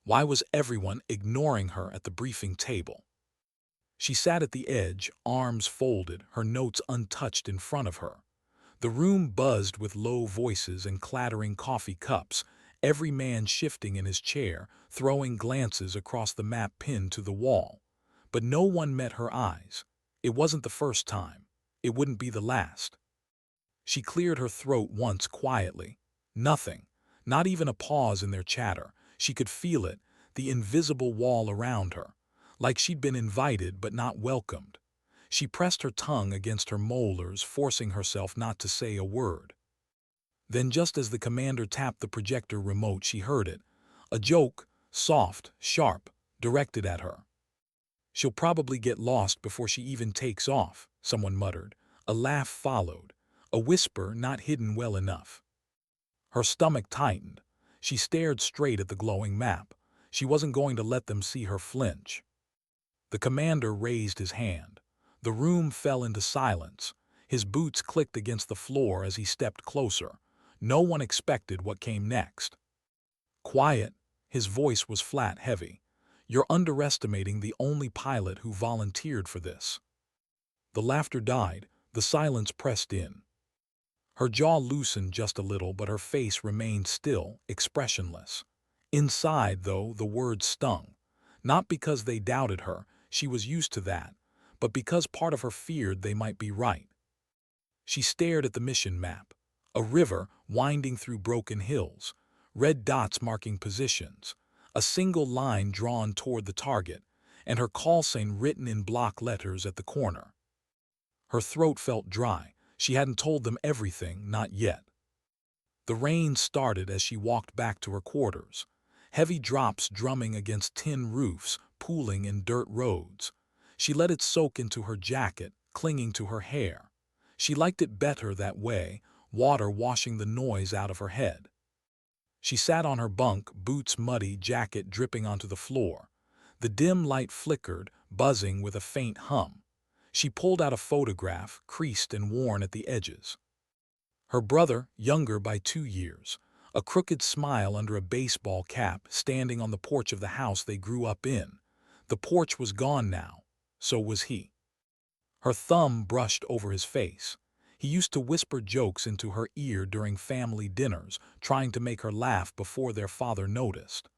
Why was everyone ignoring her at the briefing table? She sat at the edge, arms folded, her notes untouched in front of her. The room buzzed with low voices and clattering coffee cups, every man shifting in his chair, throwing glances across the map pinned to the wall. But no one met her eyes. It wasn't the first time. It wouldn't be the last. She cleared her throat once quietly. Nothing. Not even a pause in their chatter. She could feel it, the invisible wall around her, like she'd been invited but not welcomed. She pressed her tongue against her molars, forcing herself not to say a word. Then just as the commander tapped the projector remote, she heard it. A joke, soft, sharp, directed at her. "She'll probably get lost before she even takes off," someone muttered. A laugh followed, a whisper not hidden well enough. Her stomach tightened. She stared straight at the glowing map. She wasn't going to let them see her flinch. The commander raised his hand. The room fell into silence. His boots clicked against the floor as he stepped closer. No one expected what came next. "Quiet." His voice was flat, heavy. "You're underestimating the only pilot who volunteered for this." The laughter died. The silence pressed in. Her jaw loosened just a little, but her face remained still, expressionless. Inside, though, the words stung. Not because they doubted her, she was used to that, but because part of her feared they might be right. She stared at the mission map. A river winding through broken hills, red dots marking positions, a single line drawn toward the target, and her call sign written in block letters at the corner. Her throat felt dry. She hadn't told them everything, not yet. The rain started as she walked back to her quarters. Heavy drops drumming against tin roofs, pooling in dirt roads. She let it soak into her jacket, clinging to her hair. She liked it better that way, water washing the noise out of her head. She sat on her bunk, boots muddy, jacket dripping onto the floor. The dim light flickered, buzzing with a faint hum. She pulled out a photograph, creased and worn at the edges. Her brother, younger by 2 years, a crooked smile under a baseball cap, standing on the porch of the house they grew up in. The porch was gone now. So was he. Her thumb brushed over his face. He used to whisper jokes into her ear during family dinners, trying to make her laugh before their father noticed.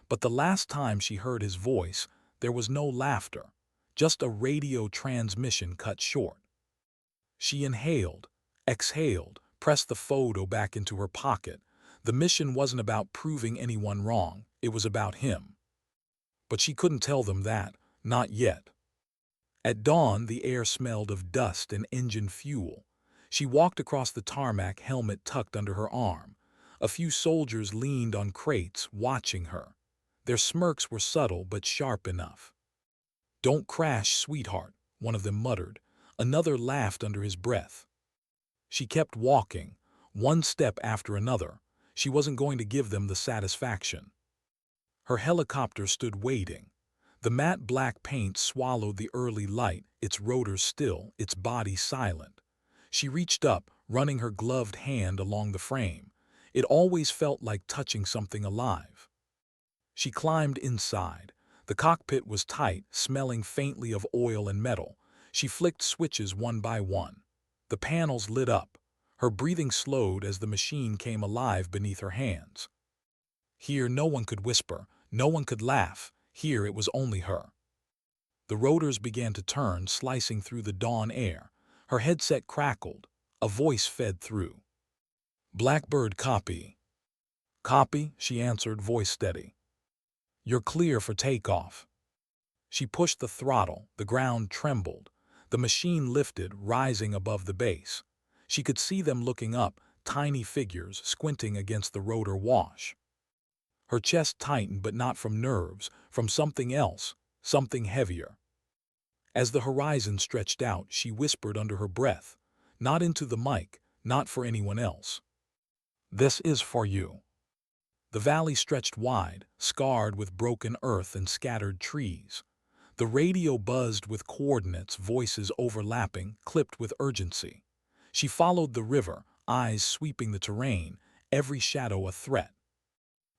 But the last time she heard his voice, there was no laughter, just a radio transmission cut short. She inhaled, exhaled, pressed the photo back into her pocket. The mission wasn't about proving anyone wrong, it was about him. But she couldn't tell them that, not yet. At dawn, the air smelled of dust and engine fuel. She walked across the tarmac, helmet tucked under her arm. A few soldiers leaned on crates, watching her. Their smirks were subtle but sharp enough. "Don't crash, sweetheart," one of them muttered. Another laughed under his breath. She kept walking, one step after another. She wasn't going to give them the satisfaction. Her helicopter stood waiting. The matte black paint swallowed the early light, its rotors still, its body silent. She reached up, running her gloved hand along the frame. It always felt like touching something alive. She climbed inside. The cockpit was tight, smelling faintly of oil and metal. She flicked switches one by one. The panels lit up. Her breathing slowed as the machine came alive beneath her hands. Here no one could whisper, no one could laugh. Here it was only her. The rotors began to turn, slicing through the dawn air. Her headset crackled. A voice fed through. "Blackbird copy." "Copy," she answered, voice steady. "You're clear for takeoff." She pushed the throttle. The ground trembled. The machine lifted, rising above the base. She could see them looking up, tiny figures squinting against the rotor wash. Her chest tightened, but not from nerves, from something else, something heavier. As the horizon stretched out, she whispered under her breath, not into the mic, not for anyone else. "This is for you." The valley stretched wide, scarred with broken earth and scattered trees. The radio buzzed with coordinates, voices overlapping, clipped with urgency. She followed the river, eyes sweeping the terrain, every shadow a threat.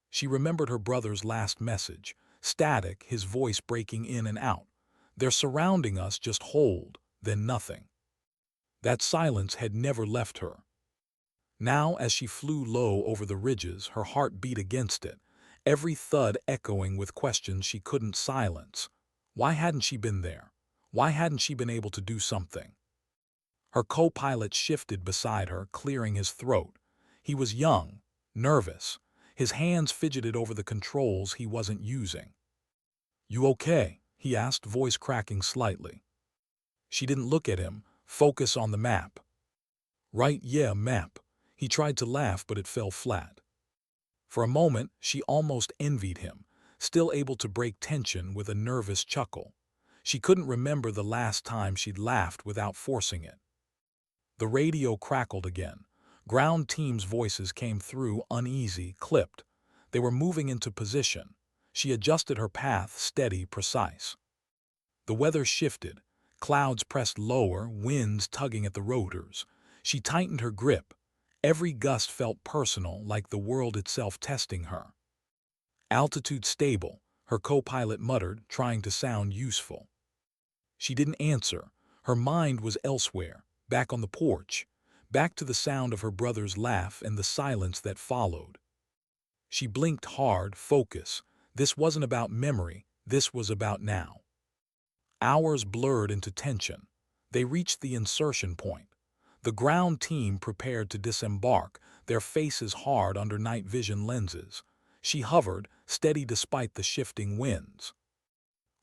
She remembered her brother's last message, static, his voice breaking in and out. "They're surrounding us, just hold," then nothing. That silence had never left her. Now, as she flew low over the ridges, her heart beat against it, every thud echoing with questions she couldn't silence. Why hadn't she been there? Why hadn't she been able to do something? Her co-pilot shifted beside her, clearing his throat. He was young, nervous. His hands fidgeted over the controls he wasn't using. "You okay?" he asked, voice cracking slightly. She didn't look at him, focus on the map. "Right, yeah, map." He tried to laugh, but it fell flat. For a moment, she almost envied him, still able to break tension with a nervous chuckle. She couldn't remember the last time she'd laughed without forcing it. The radio crackled again. Ground team's voices came through, uneasy, clipped. They were moving into position. She adjusted her path, steady, precise. The weather shifted. Clouds pressed lower, winds tugging at the rotors. She tightened her grip. Every gust felt personal, like the world itself testing her. "Altitude stable," her co-pilot muttered, trying to sound useful. She didn't answer. Her mind was elsewhere, back on the porch, back to the sound of her brother's laugh and the silence that followed. She blinked hard, focus. This wasn't about memory, this was about now. Hours blurred into tension. They reached the insertion point. The ground team prepared to disembark, their faces hard under night vision lenses. She hovered, steady despite the shifting winds.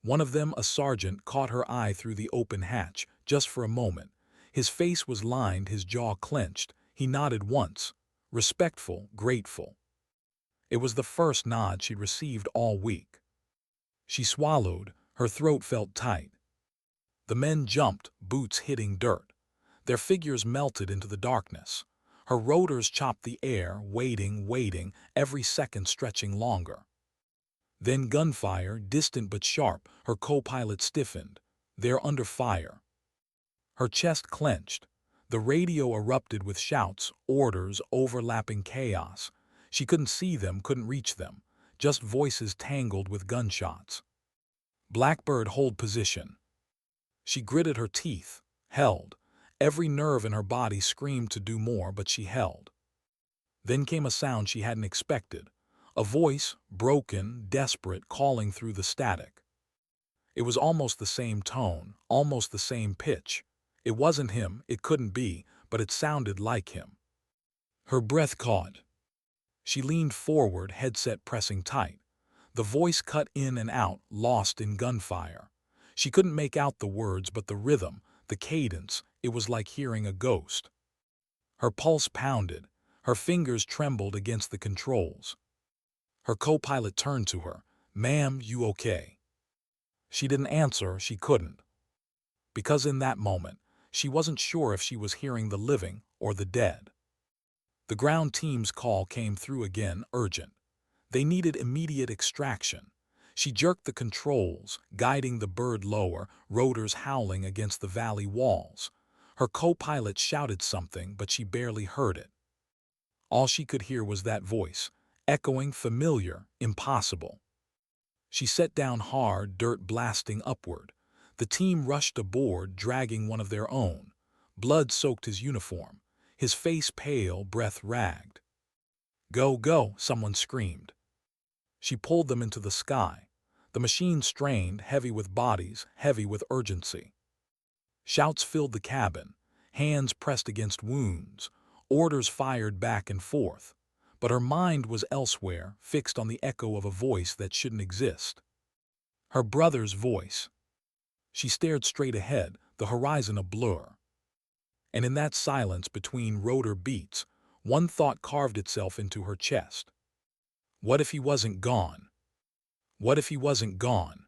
One of them, a sergeant, caught her eye through the open hatch, just for a moment. His face was lined, his jaw clenched. He nodded once. Respectful, grateful. It was the first nod she'd received all week. She swallowed, her throat felt tight. The men jumped, boots hitting dirt. Their figures melted into the darkness. Her rotors chopped the air, waiting, every second stretching longer. Then gunfire, distant but sharp, her co-pilot stiffened. "They're under fire." Her chest clenched. The radio erupted with shouts, orders, overlapping chaos. She couldn't see them, couldn't reach them. Just voices tangled with gunshots. "Blackbird, hold position." She gritted her teeth, held. Every nerve in her body screamed to do more, but she held. Then came a sound she hadn't expected. A voice, broken, desperate, calling through the static. It was almost the same tone, almost the same pitch. It wasn't him, it couldn't be, but it sounded like him. Her breath caught. She leaned forward, headset pressing tight. The voice cut in and out, lost in gunfire. She couldn't make out the words, but the rhythm, the cadence, it was like hearing a ghost. Her pulse pounded. Her fingers trembled against the controls. Her co-pilot turned to her. "Ma'am, you okay?" She didn't answer, she couldn't. Because in that moment, she wasn't sure if she was hearing the living or the dead. The ground team's call came through again, urgent. They needed immediate extraction. She jerked the controls, guiding the bird lower, rotors howling against the valley walls. Her co-pilot shouted something, but she barely heard it. All she could hear was that voice, echoing, familiar, impossible. She set down hard, dirt blasting upward. The team rushed aboard, dragging one of their own. Blood soaked his uniform. His face pale, breath ragged. "Go, go," someone screamed. She pulled them into the sky. The machine strained, heavy with bodies, heavy with urgency. Shouts filled the cabin. Hands pressed against wounds. Orders fired back and forth. But her mind was elsewhere, fixed on the echo of a voice that shouldn't exist. Her brother's voice. She stared straight ahead, the horizon a blur. And in that silence between rotor beats, one thought carved itself into her chest. What if he wasn't gone? What if he wasn't gone?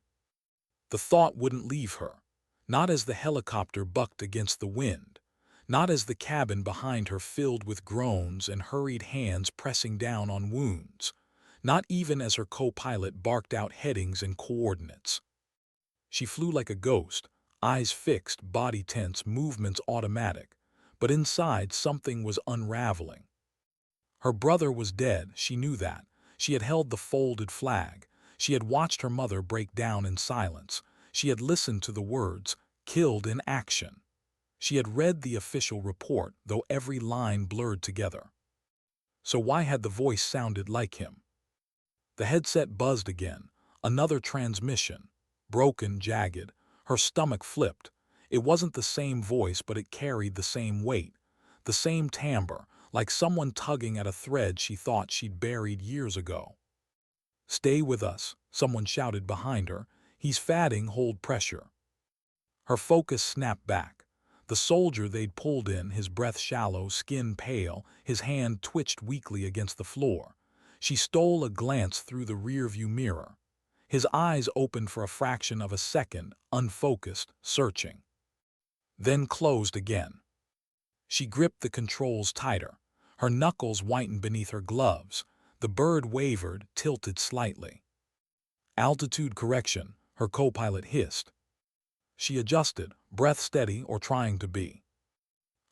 The thought wouldn't leave her. Not as the helicopter bucked against the wind. Not as the cabin behind her filled with groans and hurried hands pressing down on wounds. Not even as her co-pilot barked out headings and coordinates. She flew like a ghost, eyes fixed, body tense, movements automatic. But inside something was unraveling. Her brother was dead, she knew that. She had held the folded flag. She had watched her mother break down in silence. She had listened to the words, "killed in action." She had read the official report, though every line blurred together. So why had the voice sounded like him? The headset buzzed again. Another transmission. Broken, jagged. Her stomach flipped. It wasn't the same voice, but it carried the same weight. The same timbre, like someone tugging at a thread she thought she'd buried years ago. "Stay with us," someone shouted behind her. "He's fatting, hold pressure." Her focus snapped back. The soldier they'd pulled in, his breath shallow, skin pale, his hand twitched weakly against the floor. She stole a glance through the rearview mirror. His eyes opened for a fraction of a second, unfocused, searching. Then closed again. She gripped the controls tighter. Her knuckles whitened beneath her gloves. The bird wavered, tilted slightly. "Altitude correction," her co-pilot hissed. She adjusted, breath steady or trying to be.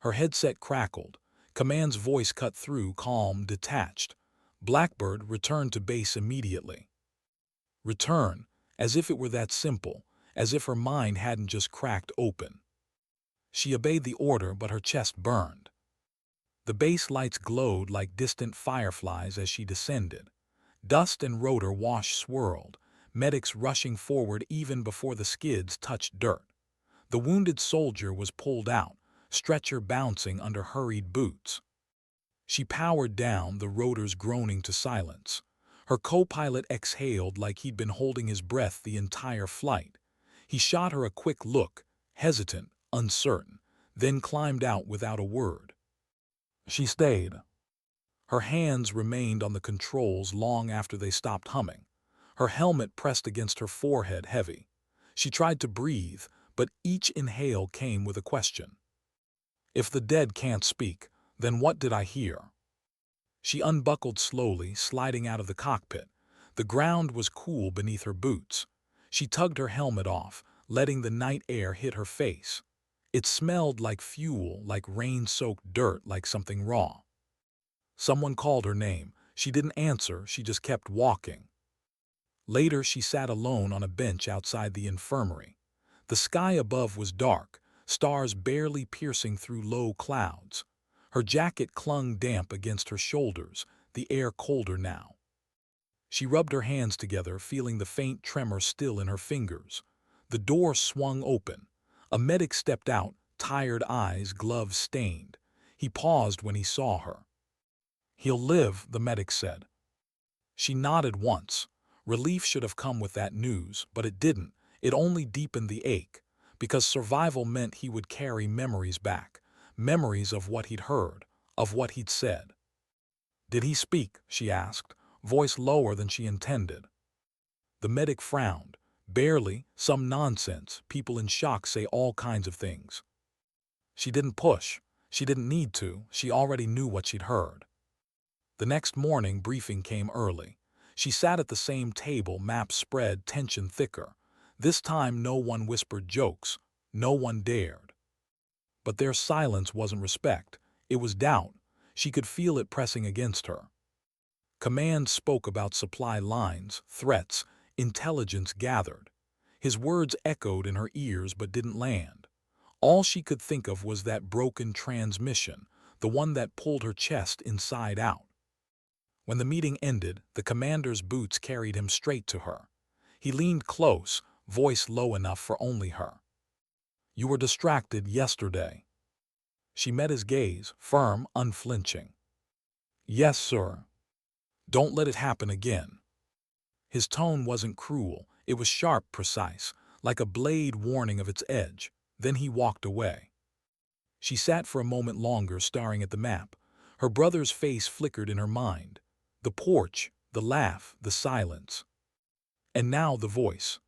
Her headset crackled. Command's voice cut through, calm, detached. "Blackbird, return to base immediately." Return, as if it were that simple, as if her mind hadn't just cracked open. She obeyed the order, but her chest burned. The base lights glowed like distant fireflies as she descended. Dust and rotor wash swirled, medics rushing forward even before the skids touched dirt. The wounded soldier was pulled out, stretcher bouncing under hurried boots. She powered down, the rotors groaning to silence. Her co-pilot exhaled like he'd been holding his breath the entire flight. He shot her a quick look, hesitant, uncertain, then climbed out without a word. She stayed. Her hands remained on the controls long after they stopped humming. Her helmet pressed against her forehead, heavy. She tried to breathe, but each inhale came with a question. "If the dead can't speak, then what did I hear?" She unbuckled slowly, sliding out of the cockpit. The ground was cool beneath her boots. She tugged her helmet off, letting the night air hit her face. It smelled like fuel, like rain-soaked dirt, like something raw. Someone called her name. She didn't answer, she just kept walking. Later, she sat alone on a bench outside the infirmary. The sky above was dark, stars barely piercing through low clouds. Her jacket clung damp against her shoulders, the air colder now. She rubbed her hands together, feeling the faint tremor still in her fingers. The door swung open. A medic stepped out, tired eyes, gloves stained. He paused when he saw her. "He'll live," the medic said. She nodded once. Relief should have come with that news, but it didn't. It only deepened the ache, because survival meant he would carry memories back, memories of what he'd heard, of what he'd said. "Did he speak?" she asked, voice lower than she intended. The medic frowned. "Barely, some nonsense. People in shock say all kinds of things." She didn't push. She didn't need to. She already knew what she'd heard. The next morning, briefing came early. She sat at the same table, maps spread, tension thicker. This time no one whispered jokes. No one dared. But their silence wasn't respect. It was doubt. She could feel it pressing against her. Command spoke about supply lines, threats, intelligence gathered. His words echoed in her ears but didn't land. All she could think of was that broken transmission, the one that pulled her chest inside out. When the meeting ended, the commander's boots carried him straight to her. He leaned close, voice low enough for only her. "You were distracted yesterday." She met his gaze, firm, unflinching. "Yes, sir." "Don't let it happen again." His tone wasn't cruel. It was sharp, precise, like a blade warning of its edge. Then he walked away. She sat for a moment longer, staring at the map. Her brother's face flickered in her mind. The porch, the laugh, the silence. And now the voice.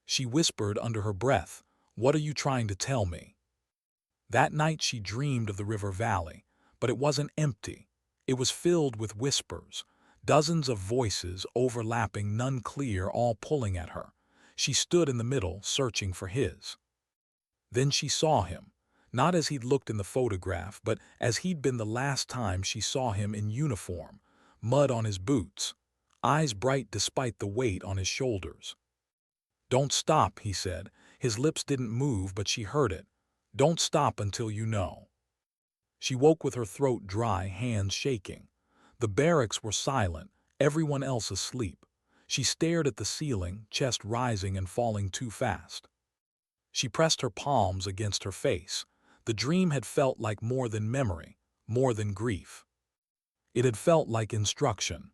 She whispered under her breath, "What are you trying to tell me?" That night she dreamed of the river valley, but it wasn't empty. It was filled with whispers, dozens of voices overlapping, none clear, all pulling at her. She stood in the middle, searching for his. Then she saw him, not as he'd looked in the photograph, but as he'd been the last time she saw him, in uniform, mud on his boots. eyes bright despite the weight on his shoulders. "Don't stop," he said. His lips didn't move, but she heard it. "Don't stop until you know." She woke with her throat dry, hands shaking. The barracks were silent, everyone else asleep. She stared at the ceiling, chest rising and falling too fast. She pressed her palms against her face. The dream had felt like more than memory, more than grief. It had felt like instruction.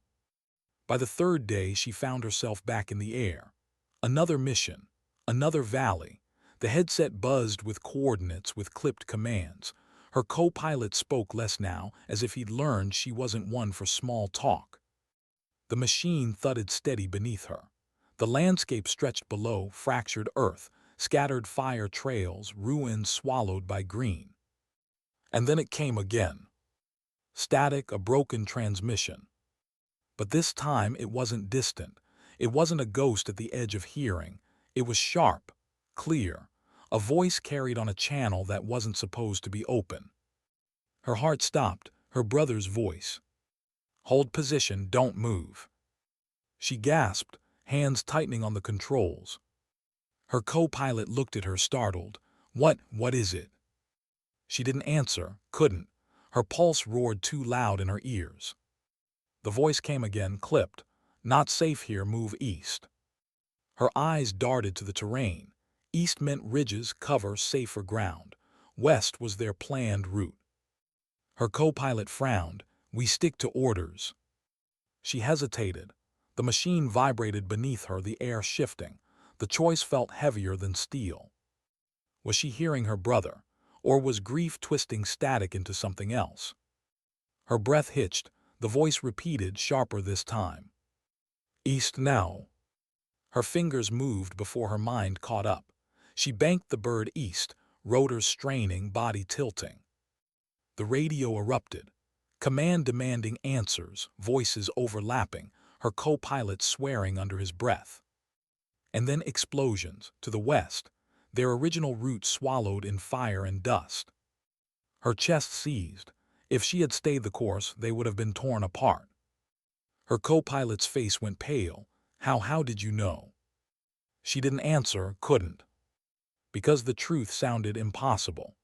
By the third day, she found herself back in the air. Another mission, another valley. The headset buzzed with coordinates, with clipped commands. Her co-pilot spoke less now, as if he'd learned she wasn't one for small talk. The machine thudded steady beneath her. The landscape stretched below, fractured earth, scattered fire trails, ruins swallowed by green. And then it came again. Static, a broken transmission. But this time it wasn't distant. It wasn't a ghost at the edge of hearing. It was sharp, clear, a voice carried on a channel that wasn't supposed to be open. Her heart stopped, her brother's voice. "Hold position, don't move." She gasped, hands tightening on the controls. Her co-pilot looked at her, startled. What is it?" She didn't answer, couldn't. Her pulse roared too loud in her ears. The voice came again, clipped. "Not safe here, move east." Her eyes darted to the terrain. East meant ridges, cover, safer ground. West was their planned route. Her co-pilot frowned. "We stick to orders." She hesitated. The machine vibrated beneath her, the air shifting. The choice felt heavier than steel. Was she hearing her brother, or was grief twisting static into something else? Her breath hitched. The voice repeated, sharper this time. "East now." Her fingers moved before her mind caught up. She banked the bird east, rotors straining, body tilting. The radio erupted. Command demanding answers, voices overlapping, her co-pilot swearing under his breath. And then explosions, to the west, their original route swallowed in fire and dust. Her chest seized. If she had stayed the course, they would have been torn apart. Her co-pilot's face went pale. How did you know?" She didn't answer, couldn't. Because the truth sounded impossible.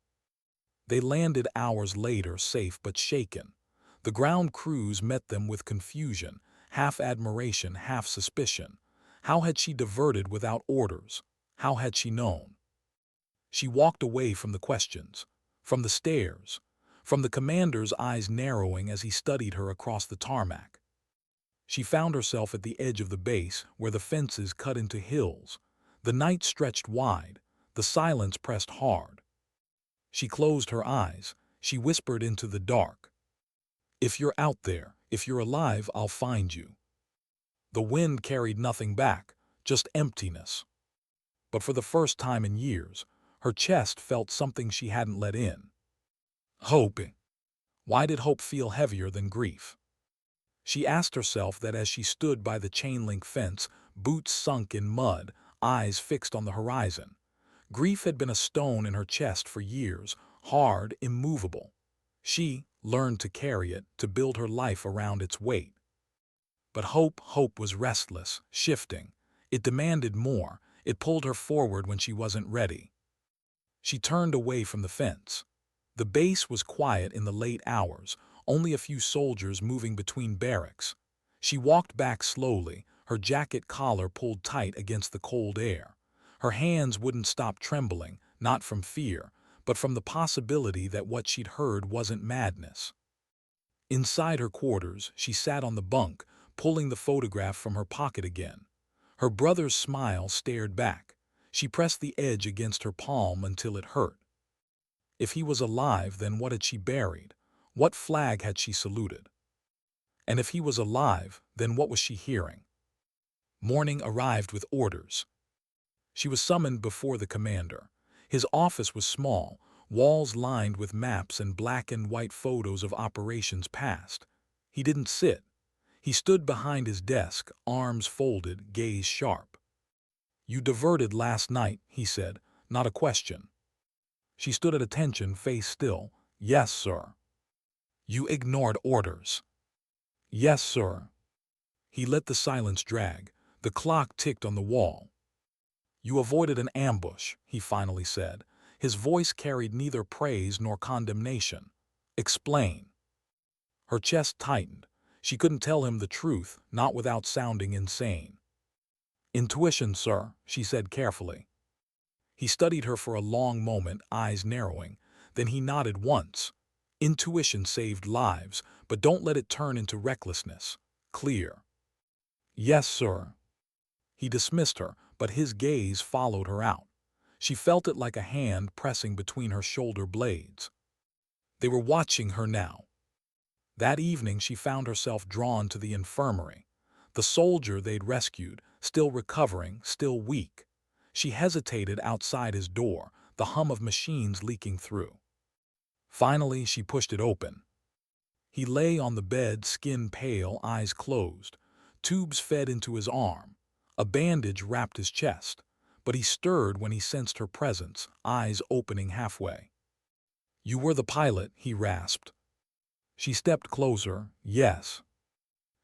They landed hours later, safe but shaken. The ground crews met them with confusion, half admiration, half suspicion. How had she diverted without orders? How had she known? She walked away from the questions, from the stares, from the commander's eyes narrowing as he studied her across the tarmac. She found herself at the edge of the base, where the fences cut into hills. The night stretched wide, the silence pressed hard. She closed her eyes. She whispered into the dark. "If you're out there, if you're alive, I'll find you." The wind carried nothing back, just emptiness. But for the first time in years, her chest felt something she hadn't let in. Hope. Why did hope feel heavier than grief? She asked herself that as she stood by the chain-link fence, boots sunk in mud, eyes fixed on the horizon. Grief had been a stone in her chest for years, hard, immovable. She learned to carry it, to build her life around its weight. But hope was restless, shifting. It demanded more. It pulled her forward when she wasn't ready. She turned away from the fence. The base was quiet in the late hours, only a few soldiers moving between barracks. She walked back slowly, her jacket collar pulled tight against the cold air. Her hands wouldn't stop trembling, not from fear, but from the possibility that what she'd heard wasn't madness. Inside her quarters, she sat on the bunk, pulling the photograph from her pocket again. Her brother's smile stared back. She pressed the edge against her palm until it hurt. If he was alive, then what had she buried? What flag had she saluted? And if he was alive, then what was she hearing? Morning arrived with orders. She was summoned before the commander. His office was small, walls lined with maps and black and white photos of operations past. He didn't sit. He stood behind his desk, arms folded, gaze sharp. "You diverted last night," he said, not a question. She stood at attention, face still. "Yes, sir." "You ignored orders." "Yes, sir." He let the silence drag. The clock ticked on the wall. "You avoided an ambush," he finally said. His voice carried neither praise nor condemnation. "Explain." Her chest tightened. She couldn't tell him the truth, not without sounding insane. "Intuition, sir," she said carefully. He studied her for a long moment, eyes narrowing. Then he nodded once. "Intuition saved lives, but don't let it turn into recklessness. Clear?" "Yes, sir." He dismissed her, but his gaze followed her out. She felt it like a hand pressing between her shoulder blades. They were watching her now. That evening she found herself drawn to the infirmary. The soldier they'd rescued, still recovering, still weak. She hesitated outside his door, the hum of machines leaking through. Finally, she pushed it open. He lay on the bed, skin pale, eyes closed. Tubes fed into his arm. A bandage wrapped his chest. But he stirred when he sensed her presence, eyes opening halfway. "You were the pilot," he rasped. She stepped closer. "Yes."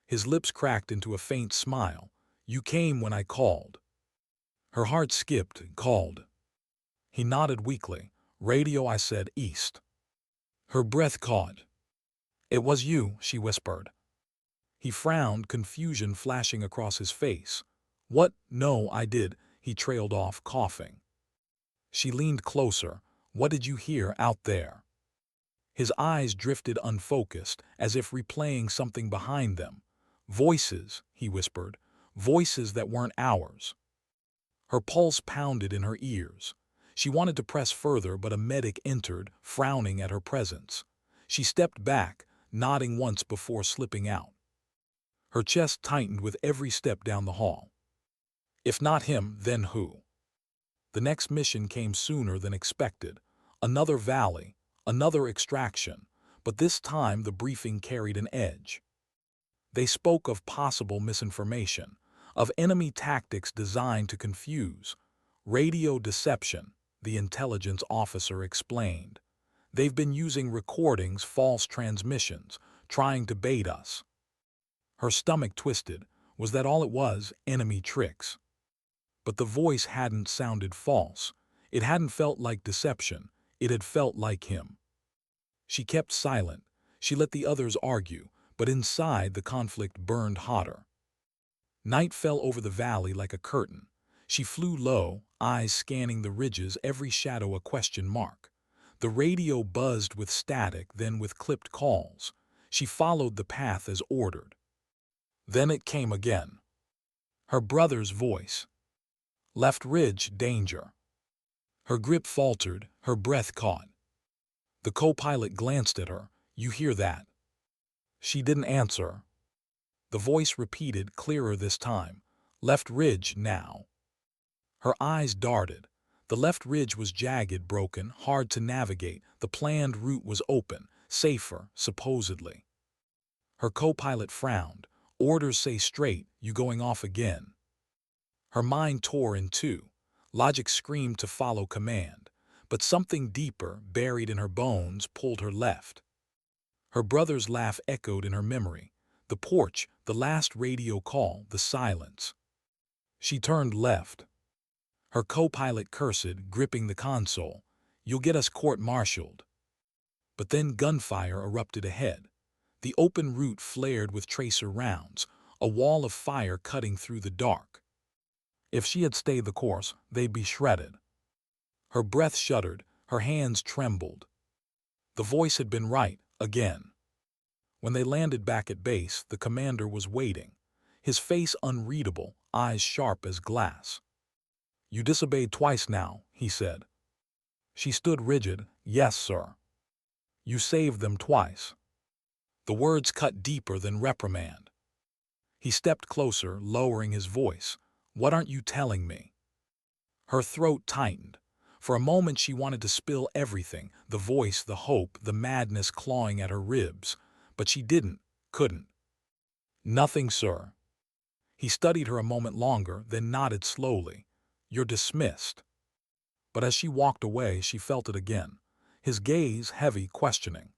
His lips cracked into a faint smile. "You came when I called." Her heart skipped. "Called." He nodded weakly. "Radio," I said, "east." Her breath caught. "It was you," she whispered. He frowned, confusion flashing across his face. "What? No, I did." He trailed off, coughing. She leaned closer. "What did you hear out there?" His eyes drifted unfocused, as if replaying something behind them. "Voices," he whispered. "Voices that weren't ours." Her pulse pounded in her ears. She wanted to press further, but a medic entered, frowning at her presence. She stepped back, nodding once before slipping out. Her chest tightened with every step down the hall. If not him, then who? The next mission came sooner than expected. Another valley, another extraction, but this time the briefing carried an edge. They spoke of possible misinformation, of enemy tactics designed to confuse. "Radio deception," the intelligence officer explained. "They've been using recordings, false transmissions, trying to bait us." Her stomach twisted. Was that all it was? Enemy tricks? But the voice hadn't sounded false. It hadn't felt like deception. It had felt like him. She kept silent. She let the others argue, but inside the conflict burned hotter. Night fell over the valley like a curtain. She flew low, eyes scanning the ridges, every shadow a question mark. The radio buzzed with static, then with clipped calls. She followed the path as ordered. Then it came again. Her brother's voice. "Left ridge, danger." Her grip faltered, her breath caught. The co-pilot glanced at her. "You hear that?" She didn't answer. The voice repeated, clearer this time. "Left ridge, now." Her eyes darted. The left ridge was jagged, broken, hard to navigate. The planned route was open, safer, supposedly. Her co-pilot frowned. "Orders say straight, you going off again." Her mind tore in two. Logic screamed to follow command. But something deeper, buried in her bones, pulled her left. Her brother's laugh echoed in her memory. The porch, the last radio call, the silence. She turned left. Her co-pilot cursed, gripping the console. "You'll get us court-martialed." But then gunfire erupted ahead. The open route flared with tracer rounds, a wall of fire cutting through the dark. If she had stayed the course, they'd be shredded. Her breath shuddered, her hands trembled. The voice had been right, again. When they landed back at base, the commander was waiting. His face unreadable, eyes sharp as glass. "You disobeyed twice now," he said. She stood rigid. "Yes, sir." "You saved them twice." The words cut deeper than reprimand. He stepped closer, lowering his voice. "What aren't you telling me?" Her throat tightened. For a moment she wanted to spill everything, the voice, the hope, the madness clawing at her ribs. But she couldn't. "Nothing, sir." He studied her a moment longer, then nodded slowly. "You're dismissed." But as she walked away, she felt it again. His gaze heavy, questioning.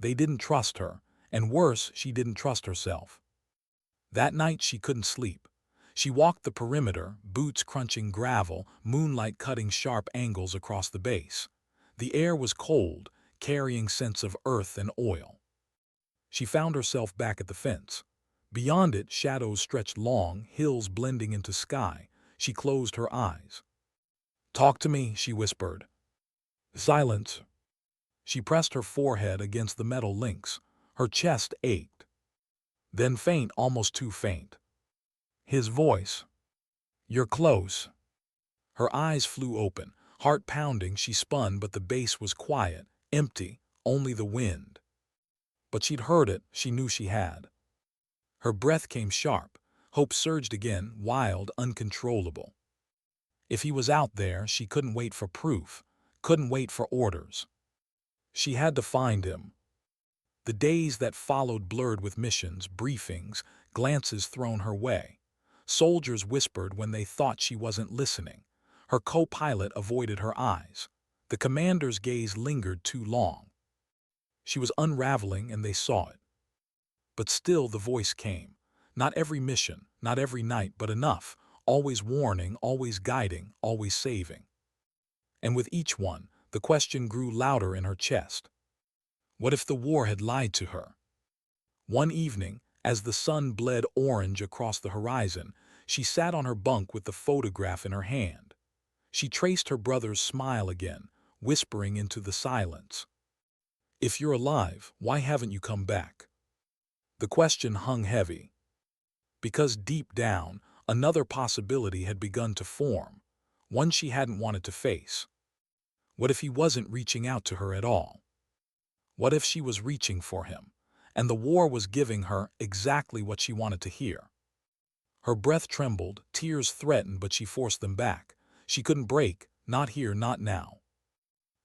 They didn't trust her, and worse, she didn't trust herself. That night she couldn't sleep. She walked the perimeter, boots crunching gravel, moonlight cutting sharp angles across the base. The air was cold, carrying scents of earth and oil. She found herself back at the fence. Beyond it, shadows stretched long, hills blending into sky. She closed her eyes. "Talk to me," she whispered. Silence. She pressed her forehead against the metal links. Her chest ached. Then faint, almost too faint. His voice. "You're close." Her eyes flew open. Heart pounding, she spun, but the base was quiet, empty, only the wind. But she'd heard it, she knew she had. Her breath came sharp. Hope surged again, wild, uncontrollable. If he was out there, she couldn't wait for proof, couldn't wait for orders. She had to find him. The days that followed blurred with missions, briefings, glances thrown her way. Soldiers whispered when they thought she wasn't listening. Her co-pilot avoided her eyes. The commander's gaze lingered too long. She was unraveling and they saw it. But still the voice came. Not every mission, not every night, but enough. Always warning, always guiding, always saving. And with each one, the question grew louder in her chest. What if the war had lied to her? One evening, as the sun bled orange across the horizon, she sat on her bunk with the photograph in her hand. She traced her brother's smile again, whispering into the silence. "If you're alive, why haven't you come back?" The question hung heavy. Because deep down, another possibility had begun to form, one she hadn't wanted to face. What if he wasn't reaching out to her at all? What if she was reaching for him, and the war was giving her exactly what she wanted to hear? Her breath trembled, tears threatened, but she forced them back. She couldn't break, not here, not now.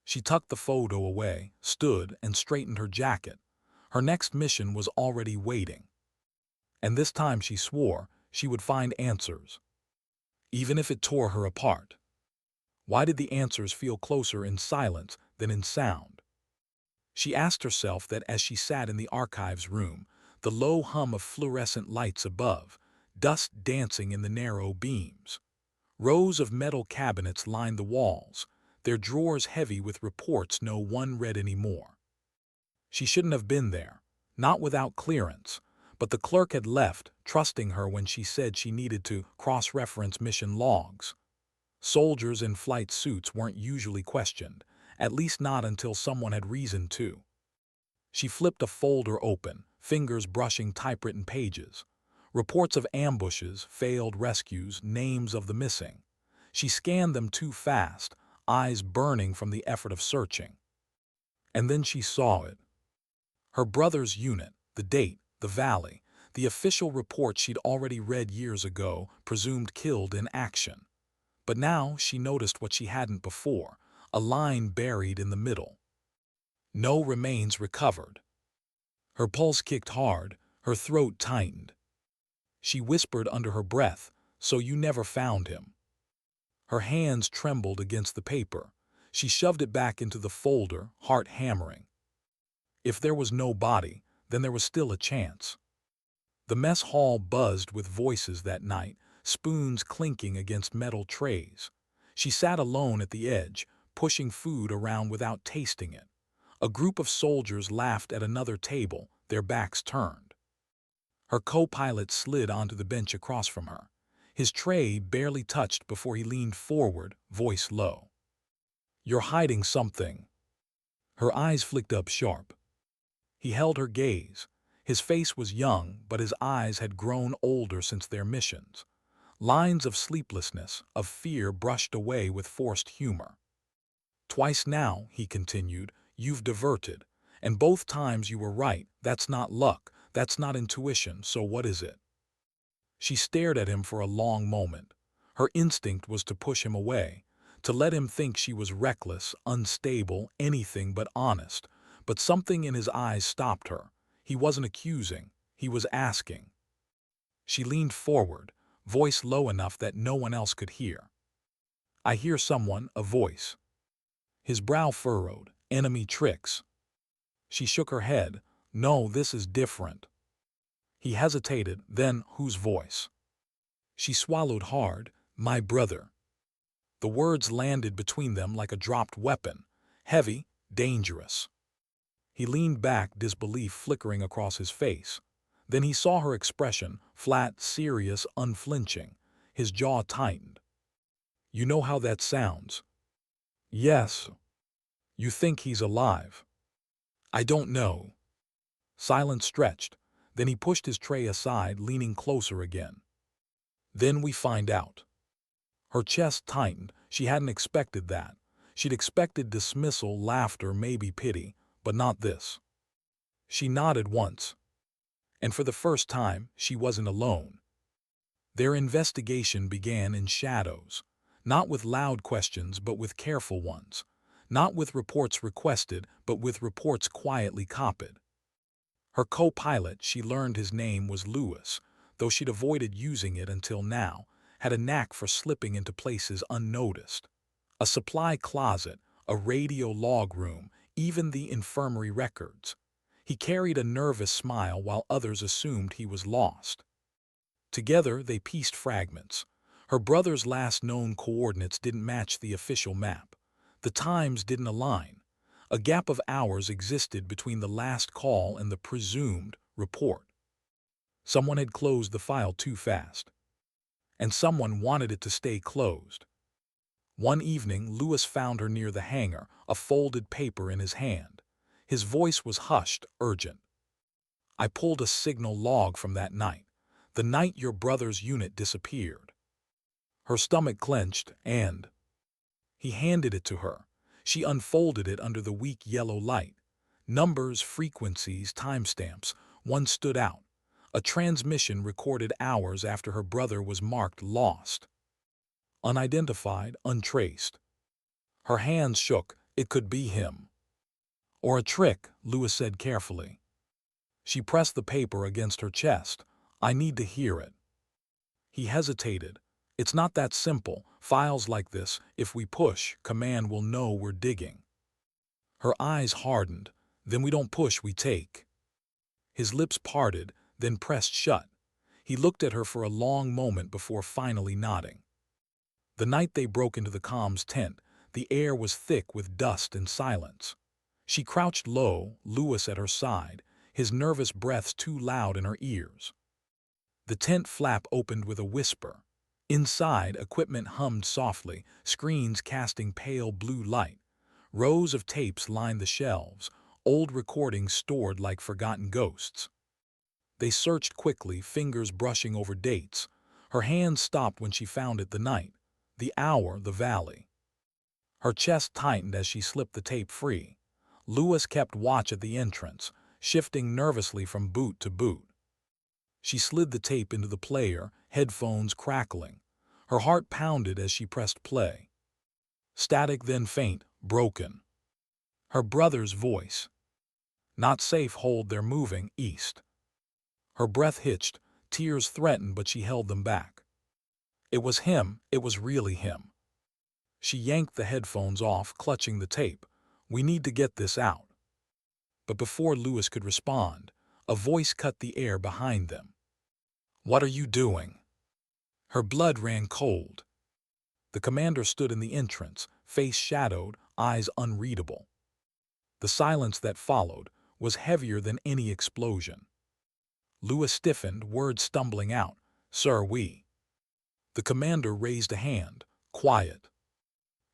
She tucked the photo away, stood, and straightened her jacket. Her next mission was already waiting. And this time she swore she would find answers, even if it tore her apart. Why did the answers feel closer in silence than in sound? She asked herself that as she sat in the archives room, the low hum of fluorescent lights above, dust dancing in the narrow beams. Rows of metal cabinets lined the walls, their drawers heavy with reports no one read anymore. She shouldn't have been there, not without clearance, but the clerk had left, trusting her when she said she needed to cross-reference mission logs. Soldiers in flight suits weren't usually questioned, at least not until someone had reason to. She flipped a folder open, fingers brushing typewritten pages. Reports of ambushes, failed rescues, names of the missing. She scanned them too fast, eyes burning from the effort of searching. And then she saw it. Her brother's unit, the date, the valley, the official report she'd already read years ago, presumed killed in action. But now she noticed what she hadn't before, a line buried in the middle. No remains recovered. Her pulse kicked hard, her throat tightened. She whispered under her breath, "So you never found him." Her hands trembled against the paper. She shoved it back into the folder, heart hammering. If there was no body, then there was still a chance. The mess hall buzzed with voices that night, spoons clinking against metal trays. She sat alone at the edge, pushing food around without tasting it. A group of soldiers laughed at another table, their backs turned. Her co-pilot slid onto the bench across from her. His tray barely touched before he leaned forward, voice low. "You're hiding something." Her eyes flicked up sharp. He held her gaze. His face was young, but his eyes had grown older since their missions. Lines of sleeplessness, of fear brushed away with forced humor. "Twice now," he continued, "you've diverted. And both times you were right. That's not luck. That's not intuition. So what is it?" She stared at him for a long moment. Her instinct was to push him away, to let him think she was reckless, unstable, anything but honest. But something in his eyes stopped her. He wasn't accusing. He was asking. She leaned forward, voice low enough that no one else could hear. "I hear someone, a voice." His brow furrowed. "Enemy tricks." She shook her head. "No, this is different." He hesitated, then whose voice? She swallowed hard. My brother. The words landed between them like a dropped weapon, heavy, dangerous. He leaned back, disbelief flickering across his face. Then he saw her expression, flat, serious, unflinching. His jaw tightened. You know how that sounds? Yes. You think he's alive? I don't know. Silence stretched. Then he pushed his tray aside, leaning closer again. Then we find out. Her chest tightened. She hadn't expected that. She'd expected dismissal, laughter, maybe pity, but not this. She nodded once. And for the first time, she wasn't alone. Their investigation began in shadows, not with loud questions but with careful ones, not with reports requested but with reports quietly copied. Her co-pilot, she learned his name was Lewis, though she'd avoided using it until now, had a knack for slipping into places unnoticed. A supply closet, a radio log room, even the infirmary records. He carried a nervous smile while others assumed he was lost. Together they pieced fragments. Her brother's last known coordinates didn't match the official map. The times didn't align. A gap of hours existed between the last call and the presumed report. Someone had closed the file too fast. And someone wanted it to stay closed. One evening, Lewis found her near the hangar, a folded paper in his hand. His voice was hushed, urgent. I pulled a signal log from that night, the night your brother's unit disappeared. Her stomach clenched, and he handed it to her. She unfolded it under the weak yellow light. Numbers, frequencies, timestamps. One stood out. A transmission recorded hours after her brother was marked lost. Unidentified, untraced. Her hands shook. It could be him. Or a trick, Lewis said carefully. She pressed the paper against her chest. I need to hear it. He hesitated. It's not that simple. Files like this, if we push, command will know we're digging. Her eyes hardened. Then we don't push, we take. His lips parted, then pressed shut. He looked at her for a long moment before finally nodding. The night they broke into the comms tent, the air was thick with dust and silence. She crouched low, Lewis at her side, his nervous breaths too loud in her ears. The tent flap opened with a whisper. Inside, equipment hummed softly, screens casting pale blue light. Rows of tapes lined the shelves, old recordings stored like forgotten ghosts. They searched quickly, fingers brushing over dates. Her hands stopped when she found it, the night, the hour, the valley. Her chest tightened as she slipped the tape free. Lewis kept watch at the entrance, shifting nervously from boot to boot. She slid the tape into the player, headphones crackling. Her heart pounded as she pressed play. Static, then faint, broken. Her brother's voice. Not safe, hold, they're moving east. Her breath hitched, tears threatened, but she held them back. It was him, it was really him. She yanked the headphones off, clutching the tape. We need to get this out. But before Lewis could respond, a voice cut the air behind them. What are you doing? Her blood ran cold. The commander stood in the entrance, face shadowed, eyes unreadable. The silence that followed was heavier than any explosion. Lewis stiffened, words stumbling out. Sir, we. The commander raised a hand. Quiet.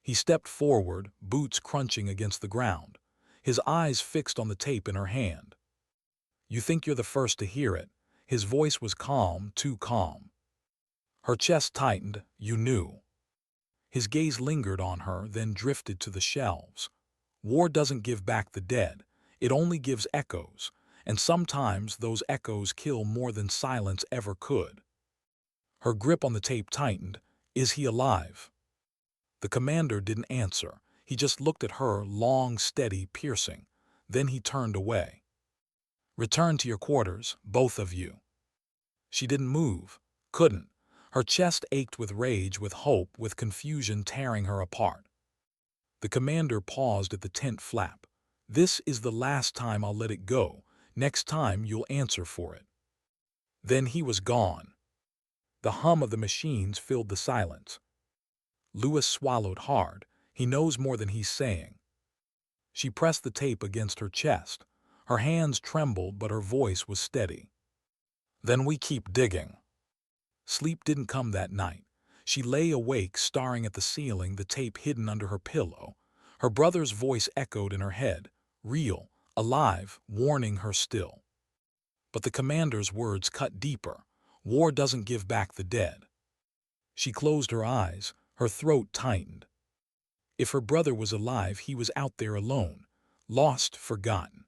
He stepped forward, boots crunching against the ground, his eyes fixed on the tape in her hand. You think you're the first to hear it. His voice was calm, too calm. Her chest tightened. You knew. His gaze lingered on her, then drifted to the shelves. War doesn't give back the dead. It only gives echoes, and sometimes those echoes kill more than silence ever could. Her grip on the tape tightened. Is he alive? The commander didn't answer. He just looked at her, long, steady, piercing. Then he turned away. Return to your quarters, both of you. She didn't move. Couldn't. Her chest ached with rage, with hope, with confusion tearing her apart. The commander paused at the tent flap. This is the last time I'll let it go. Next time you'll answer for it. Then he was gone. The hum of the machines filled the silence. Lewis swallowed hard. He knows more than he's saying. She pressed the tape against her chest. Her hands trembled, but her voice was steady. Then we keep digging. Sleep didn't come that night. She lay awake, staring at the ceiling, the tape hidden under her pillow. Her brother's voice echoed in her head, real, alive, warning her still. But the commander's words cut deeper. War doesn't give back the dead. She closed her eyes. Her throat tightened. If her brother was alive, he was out there alone, lost, forgotten.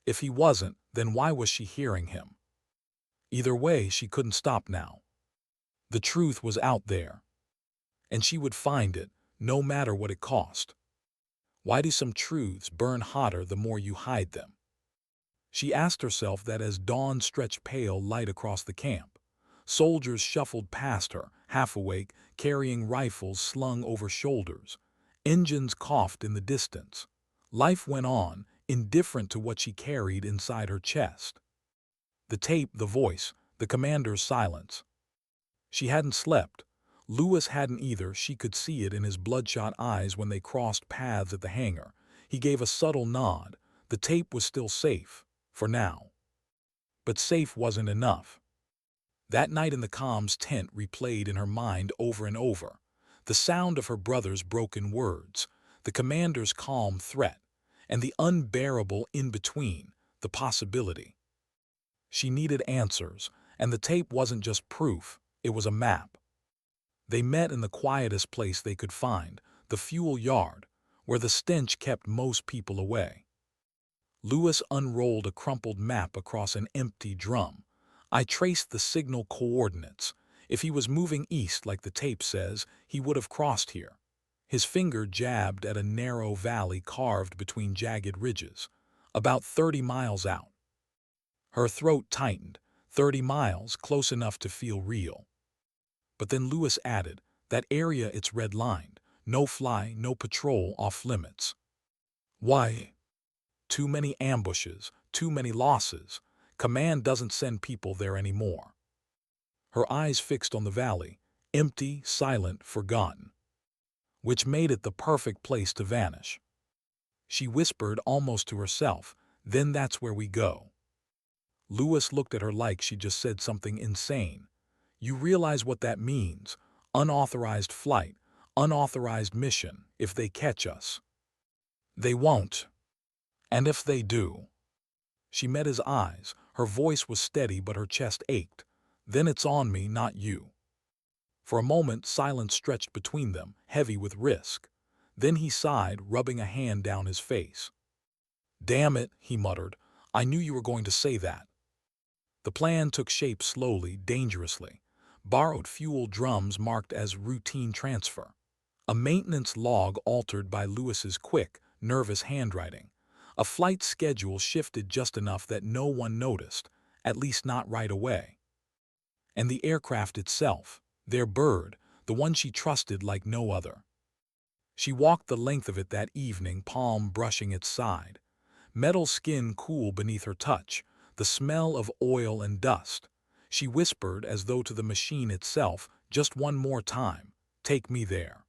If he wasn't, then why was she hearing him? Either way, she couldn't stop now. The truth was out there, and she would find it, no matter what it cost. Why do some truths burn hotter the more you hide them? She asked herself that as dawn stretched pale light across the camp. Soldiers shuffled past her, half awake, carrying rifles slung over shoulders. Engines coughed in the distance. Life went on, indifferent to what she carried inside her chest. The tape, the voice, the commander's silence. She hadn't slept. Lewis hadn't either. She could see it in his bloodshot eyes when they crossed paths at the hangar. He gave a subtle nod. The tape was still safe, for now. But safe wasn't enough. That night in the comms tent replayed in her mind over and over. The sound of her brother's broken words, the commander's calm threat, and the unbearable in-between, the possibility. She needed answers, and the tape wasn't just proof, it was a map. They met in the quietest place they could find, the fuel yard, where the stench kept most people away. Lewis unrolled a crumpled map across an empty drum. I traced the signal coordinates. If he was moving east like the tape says, he would have crossed here. His finger jabbed at a narrow valley carved between jagged ridges, about 30 miles out. Her throat tightened. 30 miles, close enough to feel real. But then Lewis added, that area, it's red-lined. No fly, no patrol, off limits. Why? Too many ambushes, too many losses. Command doesn't send people there anymore. Her eyes fixed on the valley, empty, silent, forgotten. Which made it the perfect place to vanish. She whispered almost to herself, then that's where we go. Lewis looked at her like she just said something insane. You realize what that means? Unauthorized flight, unauthorized mission, if they catch us. They won't. And if they do? She met his eyes. Her voice was steady, but her chest ached. Then it's on me, not you. For a moment, silence stretched between them, heavy with risk. Then he sighed, rubbing a hand down his face. Damn it, he muttered. I knew you were going to say that. The plan took shape slowly, dangerously. Borrowed fuel drums marked as routine transfer. A maintenance log altered by Lewis's quick, nervous handwriting. A flight schedule shifted just enough that no one noticed, at least not right away. And the aircraft itself, their bird, the one she trusted like no other. She walked the length of it that evening, palm brushing its side. Metal skin cool beneath her touch, the smell of oil and dust. She whispered as though to the machine itself, just one more time, take me there.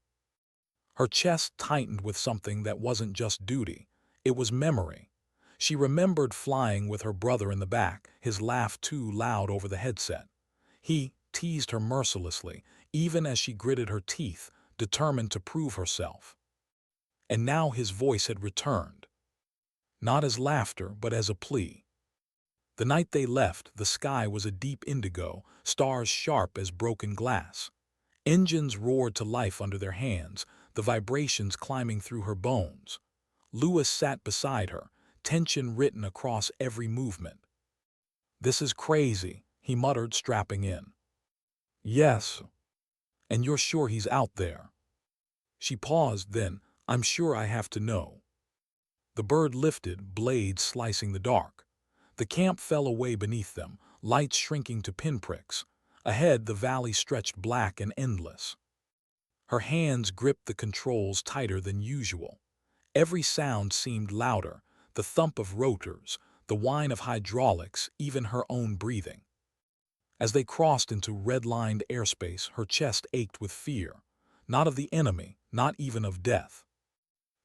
Her chest tightened with something that wasn't just duty, it was memory. She remembered flying with her brother in the back, his laugh too loud over the headset. He teased her mercilessly, even as she gritted her teeth, determined to prove herself. And now his voice had returned. Not as laughter, but as a plea. The night they left, the sky was a deep indigo, stars sharp as broken glass. Engines roared to life under their hands, the vibrations climbing through her bones. Lewis sat beside her, tension written across every movement. This is crazy, he muttered, strapping in. Yes. And you're sure he's out there? She paused, then, I'm sure I have to know. The bird lifted, blades slicing the dark. The camp fell away beneath them, lights shrinking to pinpricks. Ahead, the valley stretched black and endless. Her hands gripped the controls tighter than usual. Every sound seemed louder, the thump of rotors, the whine of hydraulics, even her own breathing. As they crossed into red-lined airspace, her chest ached with fear, not of the enemy, not even of death,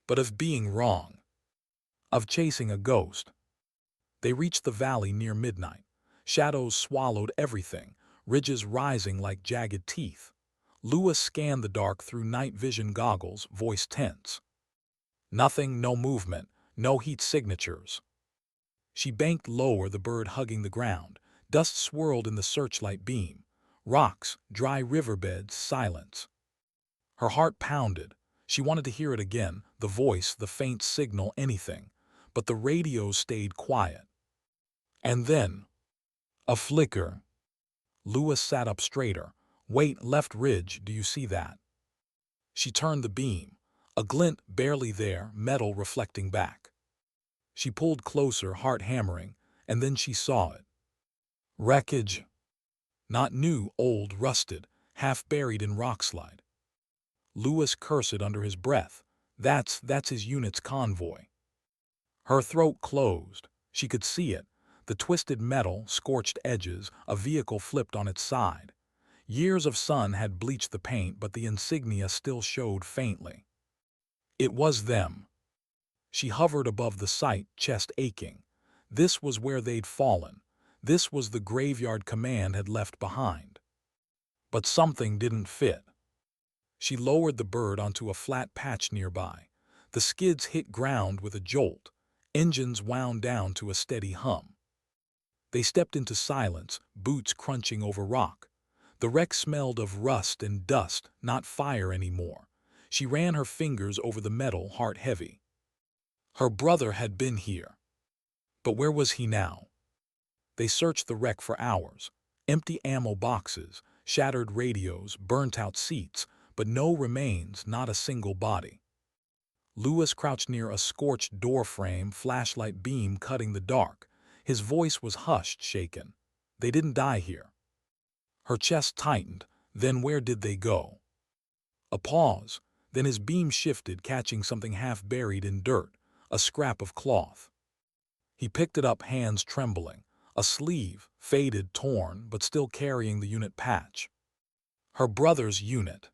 but of being wrong, of chasing a ghost. They reached the valley near midnight. Shadows swallowed everything, ridges rising like jagged teeth. Lewis scanned the dark through night vision goggles, voice tense. Nothing, no movement, no heat signatures. She banked lower, the bird hugging the ground. Dust swirled in the searchlight beam. Rocks, dry riverbeds, silence. Her heart pounded. She wanted to hear it again, the voice, the faint signal, anything. But the radio stayed quiet. And then, a flicker. Lewis sat up straighter. Wait, left ridge, do you see that? She turned the beam. A glint barely there, metal reflecting back. She pulled closer, heart hammering, and then she saw it. Wreckage. Not new, old, rusted, half buried in rockslide. Lewis cursed under his breath. That's his unit's convoy. Her throat closed. She could see it. The twisted metal, scorched edges, a vehicle flipped on its side. Years of sun had bleached the paint, but the insignia still showed faintly. It was them. She hovered above the site, chest aching. This was where they'd fallen. This was the graveyard command had left behind. But something didn't fit. She lowered the bird onto a flat patch nearby. The skids hit ground with a jolt. Engines wound down to a steady hum. They stepped into silence, boots crunching over rock. The wreck smelled of rust and dust, not fire anymore. She ran her fingers over the metal, heart heavy. Her brother had been here. But where was he now? They searched the wreck for hours. Empty ammo boxes, shattered radios, burnt-out seats, but no remains, not a single body. Lewis crouched near a scorched door frame, flashlight beam cutting the dark. His voice was hushed, shaken. They didn't die here. Her chest tightened. Then where did they go? A pause. Then his beam shifted, catching something half buried in dirt, a scrap of cloth. He picked it up, hands trembling. A sleeve, faded, torn, but still carrying the unit patch. Her brother's unit.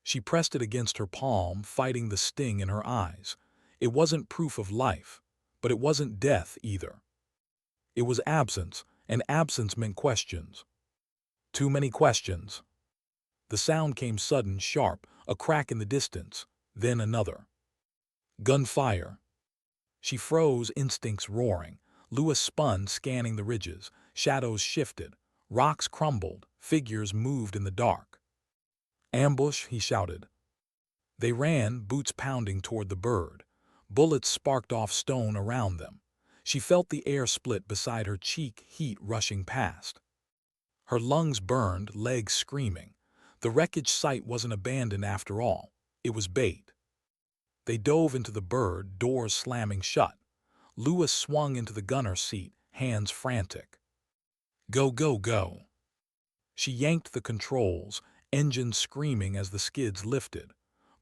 She pressed it against her palm, fighting the sting in her eyes. It wasn't proof of life, but it wasn't death either. It was absence, and absence meant questions. Too many questions. The sound came sudden, sharp, a crack in the distance, then another. Gunfire. She froze, instincts roaring. Lewis spun, scanning the ridges. Shadows shifted. Rocks crumbled. Figures moved in the dark. Ambush, he shouted. They ran, boots pounding toward the bird. Bullets sparked off stone around them. She felt the air split beside her cheek, heat rushing past. Her lungs burned, legs screaming. The wreckage site wasn't abandoned after all. It was bait. They dove into the bird, doors slamming shut. Lewis swung into the gunner's seat, hands frantic. Go, go, go. She yanked the controls, engines screaming as the skids lifted.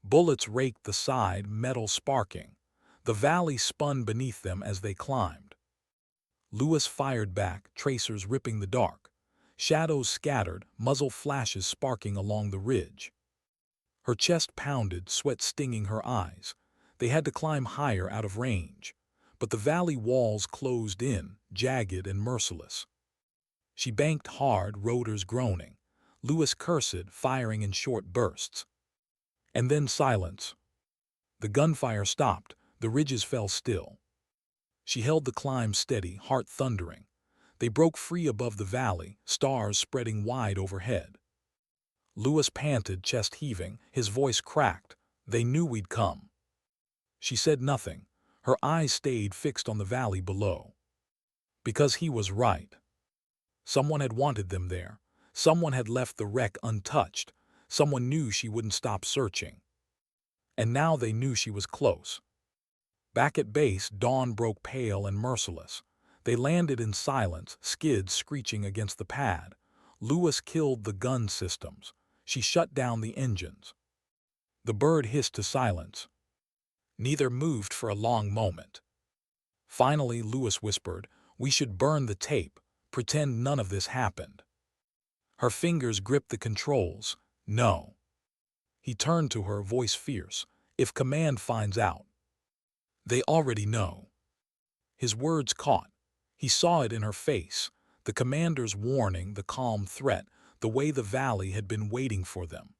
Bullets raked the side, metal sparking. The valley spun beneath them as they climbed. Lewis fired back, tracers ripping the dark. Shadows scattered, muzzle flashes sparking along the ridge. Her chest pounded, sweat stinging her eyes. They had to climb higher out of range. But the valley walls closed in, jagged and merciless. She banked hard, rotors groaning. Lewis cursed, firing in short bursts. And then silence. The gunfire stopped. The ridges fell still. She held the climb steady, heart thundering. They broke free above the valley, stars spreading wide overhead. Lewis panted, chest heaving, his voice cracked. They knew we'd come. She said nothing. Her eyes stayed fixed on the valley below. Because he was right. Someone had wanted them there. Someone had left the wreck untouched. Someone knew she wouldn't stop searching. And now they knew she was close. Back at base, dawn broke pale and merciless. They landed in silence, skids screeching against the pad. Lewis killed the gun systems. She shut down the engines. The bird hissed to silence. Neither moved for a long moment. Finally, Lewis whispered, "We should burn the tape, pretend none of this happened." Her fingers gripped the controls. No. He turned to her, voice fierce. If command finds out. They already know. His words caught. He saw it in her face. The commander's warning, the calm threat, the way the valley had been waiting for them.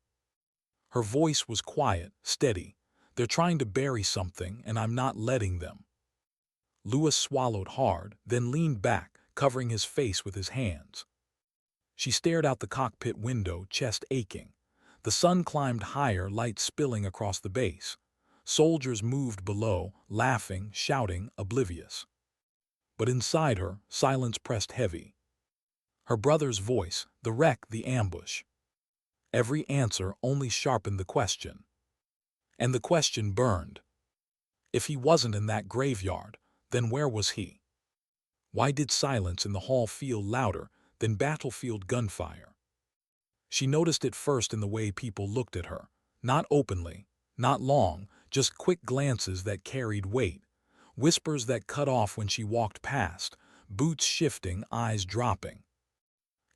Her voice was quiet, steady. They're trying to bury something, and I'm not letting them. Lewis swallowed hard, then leaned back, covering his face with his hands. She stared out the cockpit window, chest aching. The sun climbed higher, light spilling across the base. Soldiers moved below, laughing, shouting, oblivious. But inside her, silence pressed heavy. Her brother's voice, the wreck, the ambush. Every answer only sharpened the question. And the question burned. If he wasn't in that graveyard, then where was he? Why did silence in the hall feel louder than battlefield gunfire? She noticed it first in the way people looked at her. Not openly, not long, just quick glances that carried weight. Whispers that cut off when she walked past, boots shifting, eyes dropping.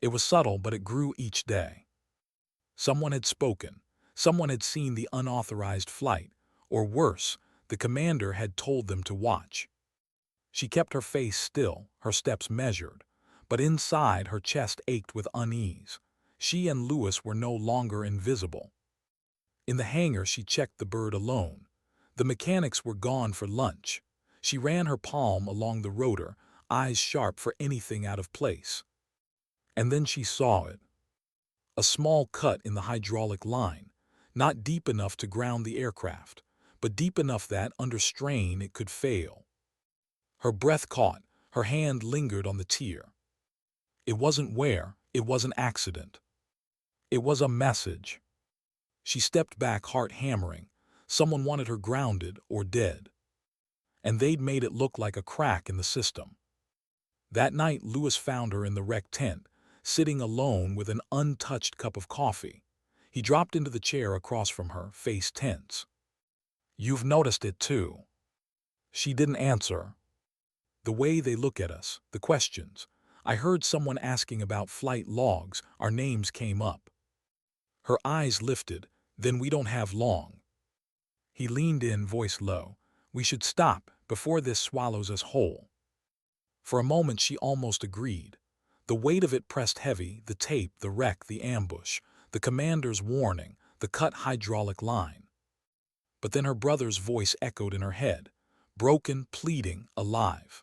It was subtle, but it grew each day. Someone had spoken. Someone had seen the unauthorized flight. Or worse, the commander had told them to watch. She kept her face still, her steps measured. But inside, her chest ached with unease. She and Lewis were no longer invisible. In the hangar, she checked the bird alone. The mechanics were gone for lunch. She ran her palm along the rotor, eyes sharp for anything out of place. And then she saw it. A small cut in the hydraulic line, not deep enough to ground the aircraft, but deep enough that, under strain, it could fail. Her breath caught, her hand lingered on the tier. It wasn't wear, it was an accident. It was a message. She stepped back, heart hammering. Someone wanted her grounded or dead. And they'd made it look like a crack in the system. That night, Lewis found her in the wrecked tent, sitting alone with an untouched cup of coffee. He dropped into the chair across from her, face tense. "You've noticed it too." She didn't answer. The way they look at us, the questions. I heard someone asking about flight logs, our names came up. Her eyes lifted. Then we don't have long. He leaned in, voice low. We should stop before this swallows us whole. For a moment she almost agreed. The weight of it pressed heavy, the tape, the wreck, the ambush, the commander's warning, the cut hydraulic line. But then her brother's voice echoed in her head, broken, pleading, alive.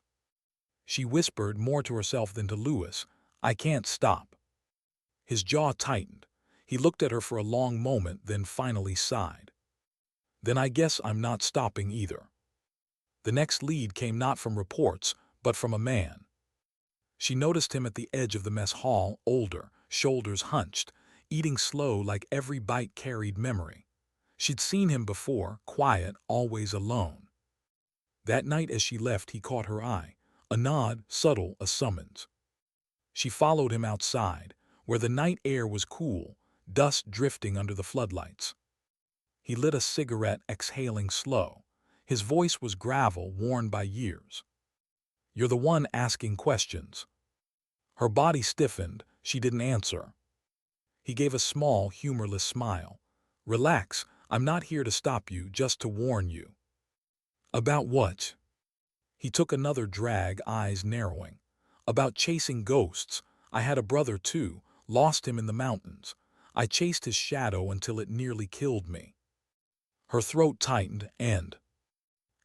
She whispered, more to herself than to Lewis, I can't stop. His jaw tightened. He looked at her for a long moment, then finally sighed. Then I guess I'm not stopping either. The next lead came not from reports, but from a man. She noticed him at the edge of the mess hall, older, shoulders hunched, eating slow like every bite carried memory. She'd seen him before, quiet, always alone. That night as she left, he caught her eye, a nod, subtle, a summons. She followed him outside, where the night air was cool, dust drifting under the floodlights. He lit a cigarette, exhaling slow. His voice was gravel, worn by years. You're the one asking questions. Her body stiffened. She didn't answer. He gave a small, humorless smile. Relax, I'm not here to stop you, just to warn you. About what? He took another drag, eyes narrowing. About chasing ghosts. I had a brother too, lost him in the mountains. I chased his shadow until it nearly killed me. Her throat tightened, and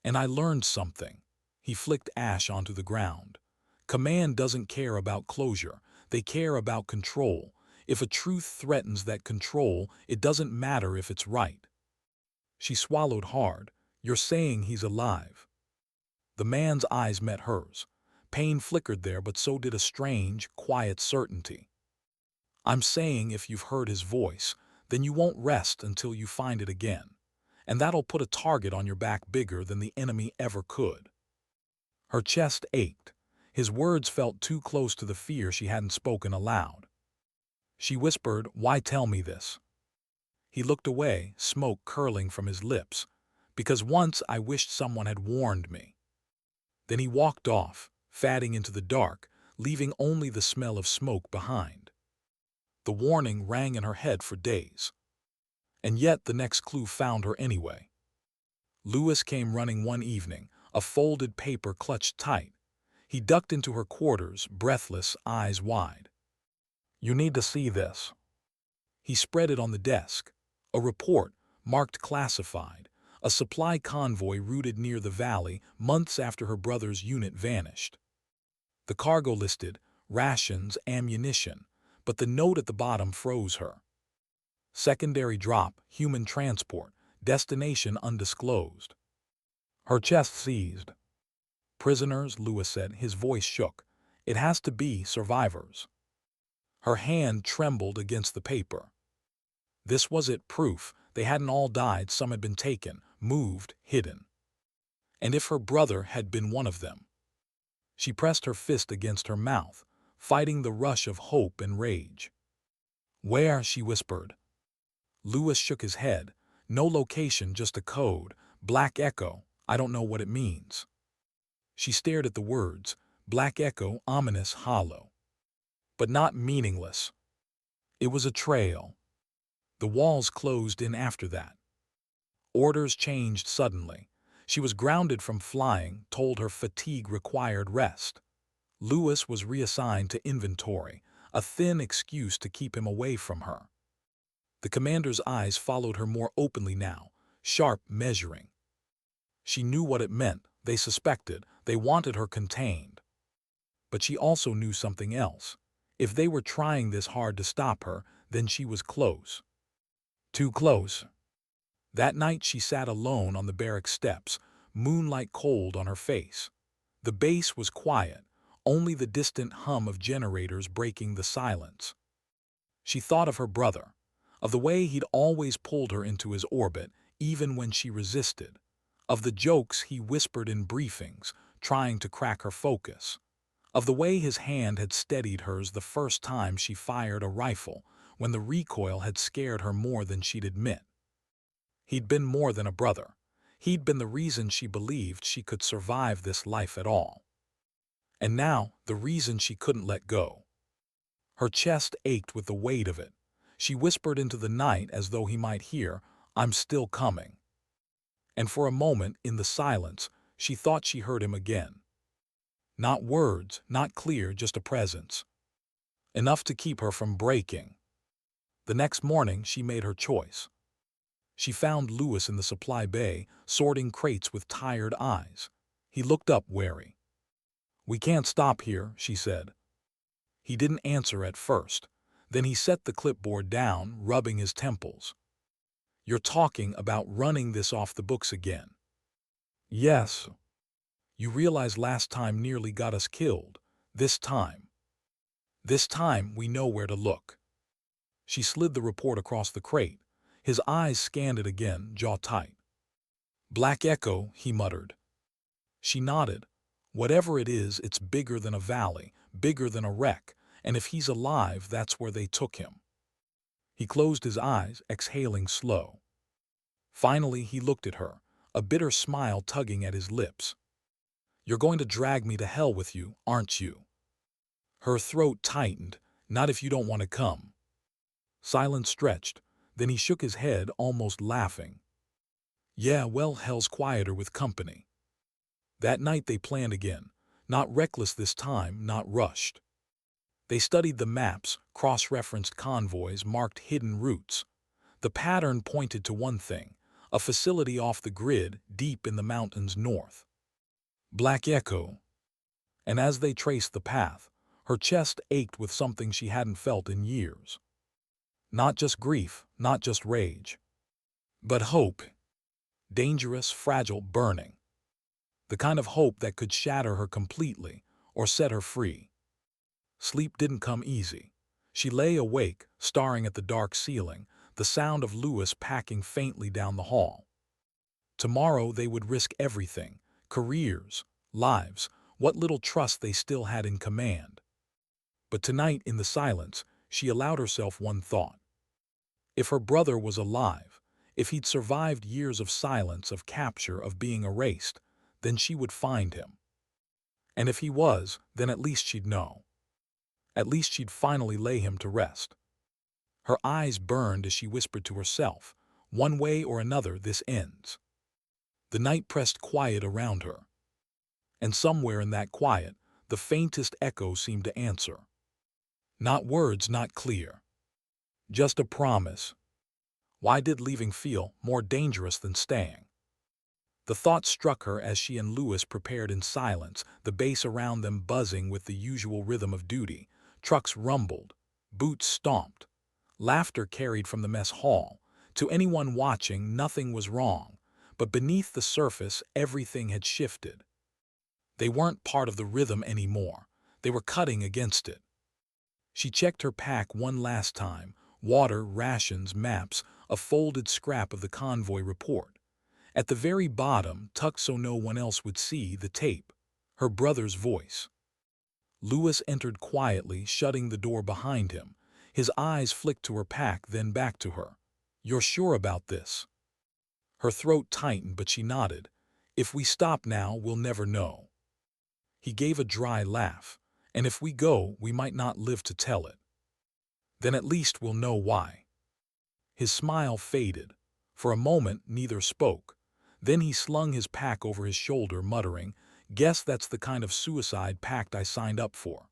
I learned something. He flicked ash onto the ground. Command doesn't care about closure. They care about control. If a truth threatens that control, it doesn't matter if it's right. She swallowed hard. You're saying he's alive. The man's eyes met hers. Pain flickered there, but so did a strange, quiet certainty. I'm saying if you've heard his voice, then you won't rest until you find it again. And that'll put a target on your back bigger than the enemy ever could. Her chest ached. His words felt too close to the fear she hadn't spoken aloud. She whispered, why tell me this? He looked away, smoke curling from his lips. Because once I wished someone had warned me. Then he walked off, fading into the dark, leaving only the smell of smoke behind. The warning rang in her head for days. And yet the next clue found her anyway. Lewis came running one evening, a folded paper clutched tight. He ducked into her quarters, breathless, eyes wide. "You need to see this." He spread it on the desk. A report, marked classified. A supply convoy routed near the valley months after her brother's unit vanished. The cargo listed rations, ammunition, but the note at the bottom froze her. Secondary drop, human transport, destination undisclosed. Her chest seized. "Prisoners," Lewis said, his voice shook. "It has to be survivors." Her hand trembled against the paper. This was it, proof. They hadn't all died, some had been taken, moved, hidden. And if her brother had been one of them? She pressed her fist against her mouth, fighting the rush of hope and rage. "Where?" she whispered. Lewis shook his head. "No location, just a code. Black Echo. I don't know what it means." She stared at the words. Black Echo, ominous, hollow. But not meaningless. It was a trail. The walls closed in after that. Orders changed suddenly. She was grounded from flying, told her fatigue required rest. Lewis was reassigned to inventory, a thin excuse to keep him away from her. The commander's eyes followed her more openly now, sharp, measuring. She knew what it meant. They suspected. They wanted her contained. But she also knew something else. If they were trying this hard to stop her, then she was close. Too close. That night she sat alone on the barrack steps, moonlight cold on her face. The base was quiet, only the distant hum of generators breaking the silence. She thought of her brother, of the way he'd always pulled her into his orbit, even when she resisted, of the jokes he whispered in briefings, trying to crack her focus, of the way his hand had steadied hers the first time she fired a rifle, when the recoil had scared her more than she'd admit. He'd been more than a brother. He'd been the reason she believed she could survive this life at all. And now, the reason she couldn't let go. Her chest ached with the weight of it. She whispered into the night as though he might hear, "I'm still coming." And for a moment, in the silence, she thought she heard him again. Not words, not clear, just a presence. Enough to keep her from breaking. The next morning, she made her choice. She found Lewis in the supply bay, sorting crates with tired eyes. He looked up, wary. "We can't stop here," she said. He didn't answer at first. Then he set the clipboard down, rubbing his temples. "You're talking about running this off the books again." "Yes." "You realize last time nearly got us killed. This time we know where to look." She slid the report across the crate. His eyes scanned it again, jaw tight. "Black Echo," he muttered. She nodded. "Whatever it is, it's bigger than a valley, bigger than a wreck, and if he's alive, that's where they took him." He closed his eyes, exhaling slow. Finally, he looked at her, a bitter smile tugging at his lips. "You're going to drag me to hell with you, aren't you?" Her throat tightened. "Not if you don't want to come." Silence stretched. Then he shook his head, almost laughing. "Yeah, well, hell's quieter with company." That night they planned again. Not reckless this time, not rushed. They studied the maps, cross-referenced convoys, marked hidden routes. The pattern pointed to one thing, a facility off the grid, deep in the mountains north. Black Echo. And as they traced the path, her chest ached with something she hadn't felt in years. Not just grief, not just rage, but hope. Dangerous, fragile, burning. The kind of hope that could shatter her completely or set her free. Sleep didn't come easy. She lay awake, staring at the dark ceiling, the sound of Lewis packing faintly down the hall. Tomorrow they would risk everything, careers, lives, what little trust they still had in command. But tonight, in the silence, she allowed herself one thought. If her brother was alive, if he'd survived years of silence, of capture, of being erased, then she would find him. And if he was, then at least she'd know. At least she'd finally lay him to rest. Her eyes burned as she whispered to herself, "One way or another, this ends." The night pressed quiet around her, and somewhere in that quiet, the faintest echo seemed to answer. Not words, not clear. Just a promise. Why did leaving feel more dangerous than staying? The thought struck her as she and Lewis prepared in silence, the bass around them buzzing with the usual rhythm of duty. Trucks rumbled, boots stomped, laughter carried from the mess hall. To anyone watching, nothing was wrong, but beneath the surface, everything had shifted. They weren't part of the rhythm anymore. They were cutting against it. She checked her pack one last time: water, rations, maps, a folded scrap of the convoy report. At the very bottom, tucked so no one else would see, the tape. Her brother's voice. Lewis entered quietly, shutting the door behind him. His eyes flicked to her pack, then back to her. "You're sure about this?" Her throat tightened, but she nodded. "If we stop now, we'll never know." He gave a dry laugh. "And if we go, we might not live to tell it. Then at least we'll know why." His smile faded. For a moment, neither spoke. Then he slung his pack over his shoulder, muttering, "Guess that's the kind of suicide pact I signed up for."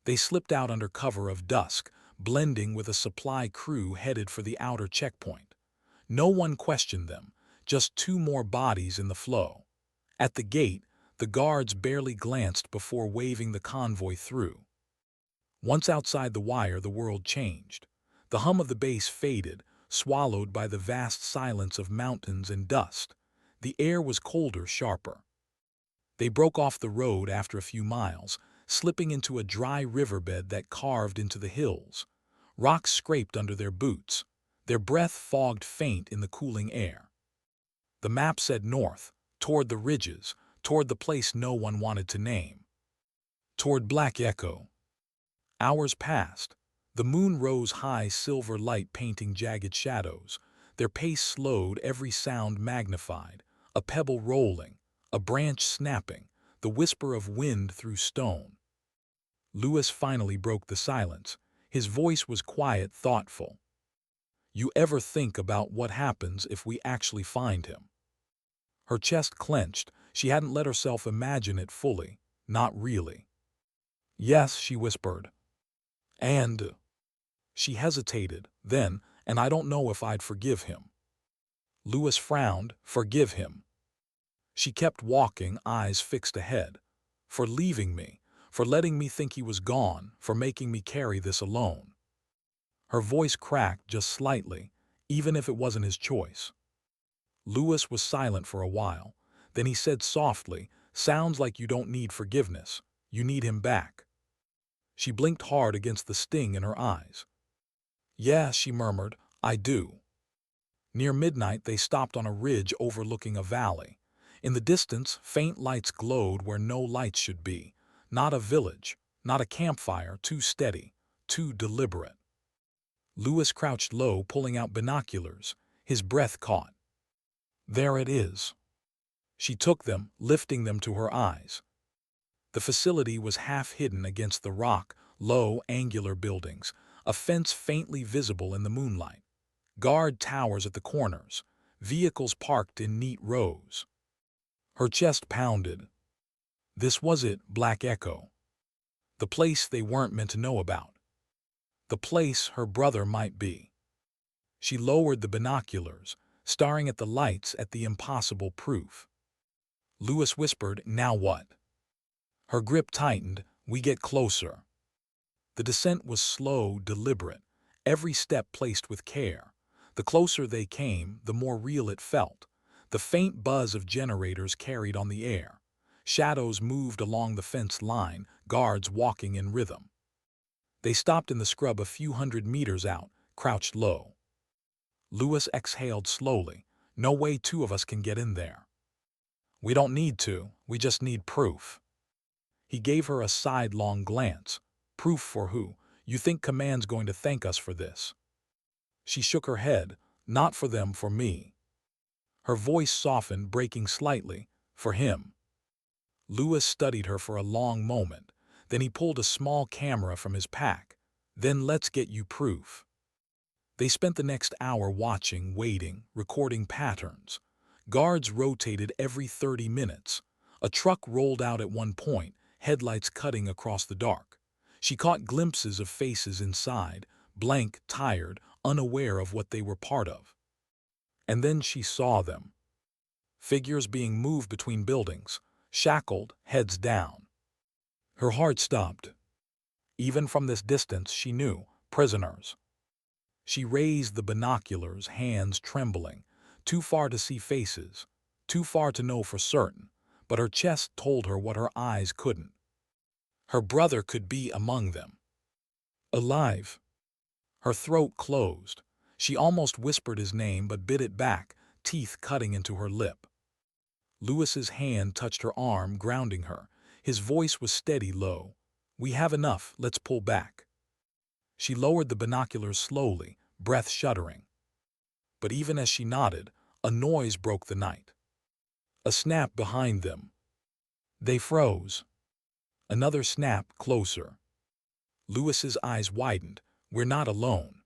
They slipped out under cover of dusk, blending with a supply crew headed for the outer checkpoint. No one questioned them, just two more bodies in the flow. At the gate, the guards barely glanced before waving the convoy through. Once outside the wire, the world changed. The hum of the bass faded, swallowed by the vast silence of mountains and dust. The air was colder, sharper. They broke off the road after a few miles, slipping into a dry riverbed that carved into the hills. Rocks scraped under their boots. Their breath fogged faint in the cooling air. The map said north, toward the ridges, toward the place no one wanted to name. Toward Black Echo. Hours passed. The moon rose high, silver light painting jagged shadows. Their pace slowed, every sound magnified. A pebble rolling, a branch snapping, the whisper of wind through stone. Lewis finally broke the silence. His voice was quiet, thoughtful. "You ever think about what happens if we actually find him?" Her chest clenched. She hadn't let herself imagine it fully. Not really. "Yes," she whispered. "And—" She hesitated, then, "and I don't know if I'd forgive him." Lewis frowned. "Forgive him?" She kept walking, eyes fixed ahead. "For leaving me, for letting me think he was gone, for making me carry this alone." Her voice cracked just slightly, even if it wasn't his choice. Lewis was silent for a while. Then he said softly, "Sounds like you don't need forgiveness. You need him back." She blinked hard against the sting in her eyes. "Yeah," she murmured, "I do." Near midnight, they stopped on a ridge overlooking a valley. In the distance, faint lights glowed where no lights should be. Not a village, not a campfire, too steady, too deliberate. Lewis crouched low, pulling out binoculars. His breath caught. "There it is." She took them, lifting them to her eyes. The facility was half hidden against the rock, low, angular buildings, a fence faintly visible in the moonlight. Guard towers at the corners, vehicles parked in neat rows. Her chest pounded. This was it, Black Echo. The place they weren't meant to know about. The place her brother might be. She lowered the binoculars, staring at the lights, at the impossible proof. Lewis whispered, "Now what?" Her grip tightened. "We get closer." The descent was slow, deliberate, every step placed with care. The closer they came, the more real it felt. The faint buzz of generators carried on the air. Shadows moved along the fence line, guards walking in rhythm. They stopped in the scrub a few hundred meters out, crouched low. Lewis exhaled slowly. "No way two of us can get in there." "We don't need to, we just need proof." He gave her a sidelong glance. "Proof for who? You think Command's going to thank us for this?" She shook her head. "Not for them, for me." Her voice softened, breaking slightly. "For him." Lewis studied her for a long moment. Then he pulled a small camera from his pack. "Then let's get you proof." They spent the next hour watching, waiting, recording patterns. Guards rotated every 30 minutes. A truck rolled out at one point, headlights cutting across the dark. She caught glimpses of faces inside, blank, tired, unaware of what they were part of. And then she saw them. Figures being moved between buildings, shackled, heads down. Her heart stopped. Even from this distance, she knew, prisoners. She raised the binoculars, hands trembling, too far to see faces, too far to know for certain, but her chest told her what her eyes couldn't. Her brother could be among them. Alive. Her throat closed. She almost whispered his name but bit it back, teeth cutting into her lip. Lewis's hand touched her arm, grounding her. His voice was steady, low. "We have enough, let's pull back." She lowered the binoculars slowly, breath shuddering. But even as she nodded, a noise broke the night. A snap behind them. They froze. Another snap, closer. Lewis's eyes widened. "We're not alone."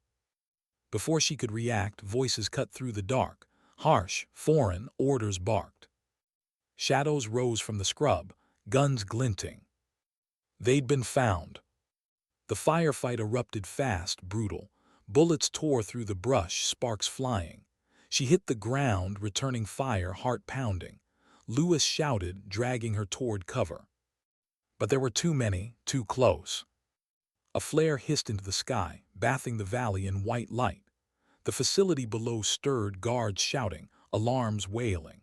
Before she could react, voices cut through the dark. Harsh, foreign, orders barked. Shadows rose from the scrub, guns glinting. They'd been found. The firefight erupted fast, brutal. Bullets tore through the brush, sparks flying. She hit the ground, returning fire, heart pounding. Lewis shouted, dragging her toward cover. But there were too many, too close. A flare hissed into the sky, bathing the valley in white light. The facility below stirred, guards shouting, alarms wailing.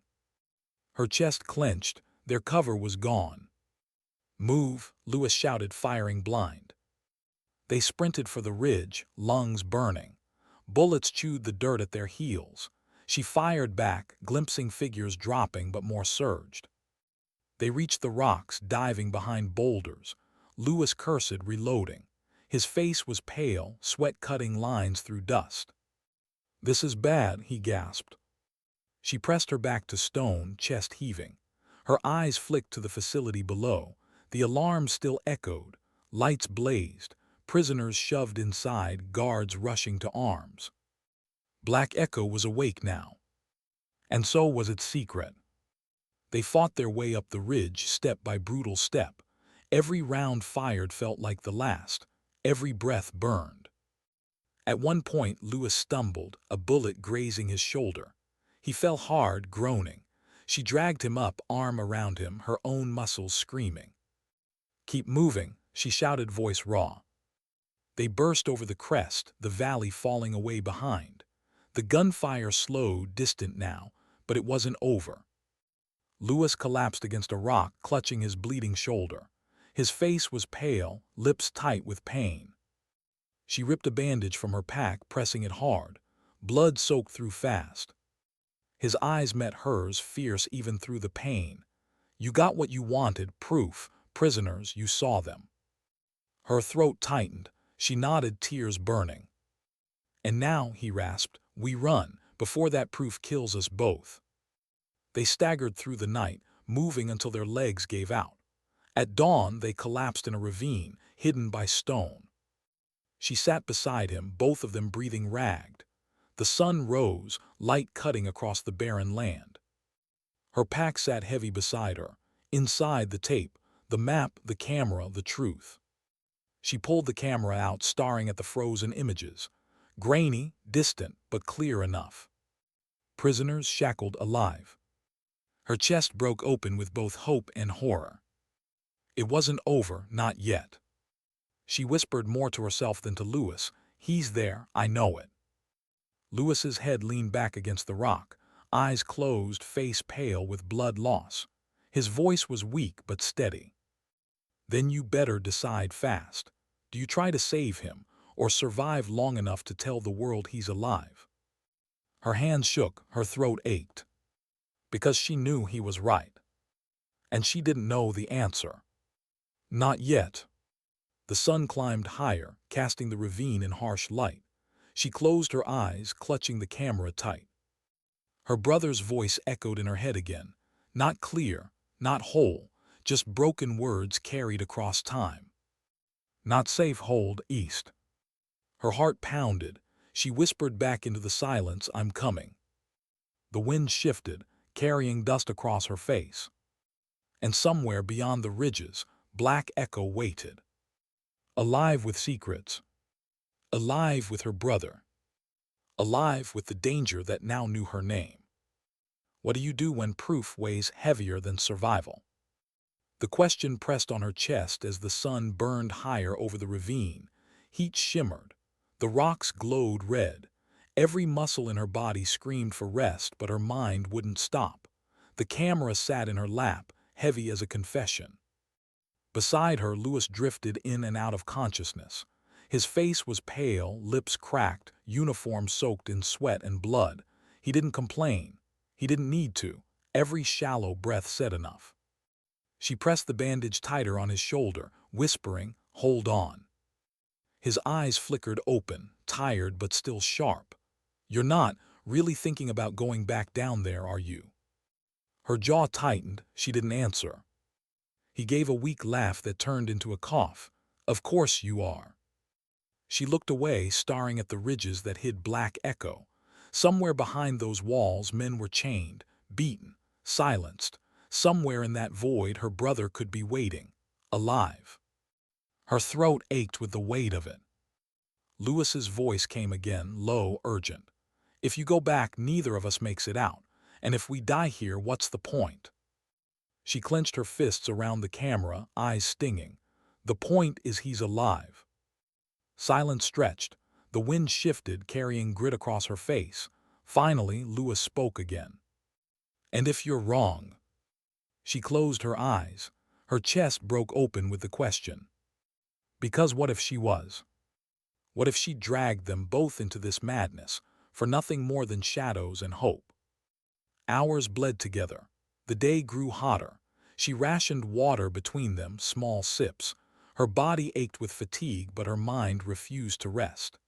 Her chest clenched, their cover was gone. "Move," Lewis shouted, firing blind. They sprinted for the ridge, lungs burning. Bullets chewed the dirt at their heels. She fired back, glimpsing figures dropping but more surged. They reached the rocks, diving behind boulders. Lewis cursed, reloading. His face was pale, sweat cutting lines through dust. "This is bad," he gasped. She pressed her back to stone, chest heaving. Her eyes flicked to the facility below. The alarm still echoed. Lights blazed. Prisoners shoved inside, guards rushing to arms. Black Echo was awake now. And so was its secret. They fought their way up the ridge, step by brutal step. Every round fired felt like the last. Every breath burned. At one point, Lewis stumbled, a bullet grazing his shoulder. He fell hard, groaning. She dragged him up, arm around him, her own muscles screaming. "Keep moving," she shouted, voice raw. They burst over the crest, the valley falling away behind. The gunfire slowed, distant now, but it wasn't over. Lewis collapsed against a rock, clutching his bleeding shoulder. His face was pale, lips tight with pain. She ripped a bandage from her pack, pressing it hard. Blood soaked through fast. His eyes met hers, fierce even through the pain. "You got what you wanted, proof. Prisoners, you saw them." Her throat tightened. She nodded, tears burning. "And now," he rasped, "we run, before that proof kills us both." They staggered through the night, moving until their legs gave out. At dawn, they collapsed in a ravine, hidden by stone. She sat beside him, both of them breathing ragged. The sun rose, light cutting across the barren land. Her pack sat heavy beside her. Inside, the tape, the map, the camera, the truth. She pulled the camera out, staring at the frozen images. Grainy, distant, but clear enough. Prisoners shackled alive. Her chest broke open with both hope and horror. It wasn't over, not yet. She whispered more to herself than to Lewis, "He's there, I know it." Lewis's head leaned back against the rock, eyes closed, face pale with blood loss. His voice was weak but steady. "Then you better decide fast. Do you try to save him, or survive long enough to tell the world he's alive?" Her hands shook, her throat ached. Because she knew he was right. And she didn't know the answer. Not yet. The sun climbed higher, casting the ravine in harsh light. She closed her eyes, clutching the camera tight. Her brother's voice echoed in her head again. Not clear, not whole, just broken words carried across time. "Not safe, hold, east." Her heart pounded. She whispered back into the silence, "I'm coming." The wind shifted, carrying dust across her face. And somewhere beyond the ridges, Black Echo waited. Alive with secrets. Alive with her brother. Alive with the danger that now knew her name. What do you do when proof weighs heavier than survival? The question pressed on her chest as the sun burned higher over the ravine. Heat shimmered. The rocks glowed red. Every muscle in her body screamed for rest, but her mind wouldn't stop. The camera sat in her lap, heavy as a confession. Beside her, Lewis drifted in and out of consciousness. His face was pale, lips cracked, uniform soaked in sweat and blood. He didn't complain. He didn't need to. Every shallow breath said enough. She pressed the bandage tighter on his shoulder, whispering, "Hold on." His eyes flickered open, tired but still sharp. "You're not really thinking about going back down there, are you?" Her jaw tightened. She didn't answer. He gave a weak laugh that turned into a cough. "Of course you are." She looked away, staring at the ridges that hid Black Echo. Somewhere behind those walls, men were chained, beaten, silenced. Somewhere in that void, her brother could be waiting, alive. Her throat ached with the weight of it. Lewis's voice came again, low, urgent. "If you go back, neither of us makes it out. And if we die here, what's the point?" She clenched her fists around the camera, eyes stinging. "The point is he's alive." Silence stretched. The wind shifted, carrying grit across her face. Finally, Lewis spoke again. "And if you're wrong?" She closed her eyes. Her chest broke open with the question. Because what if she was? What if she dragged them both into this madness, for nothing more than shadows and hope? Hours bled together. The day grew hotter. She rationed water between them, small sips. Her body ached with fatigue, but her mind refused to rest.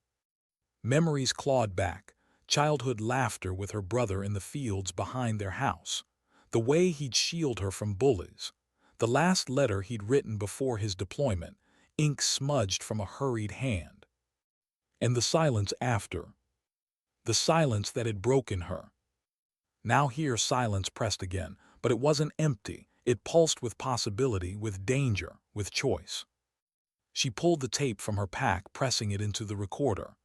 Memories clawed back. Childhood laughter with her brother in the fields behind their house. The way he'd shield her from bullies. The last letter he'd written before his deployment, ink smudged from a hurried hand. And the silence after. The silence that had broken her. Now here silence pressed again, but it wasn't empty. It pulsed with possibility, with danger, with choice. She pulled the tape from her pack, pressing it into the recorder.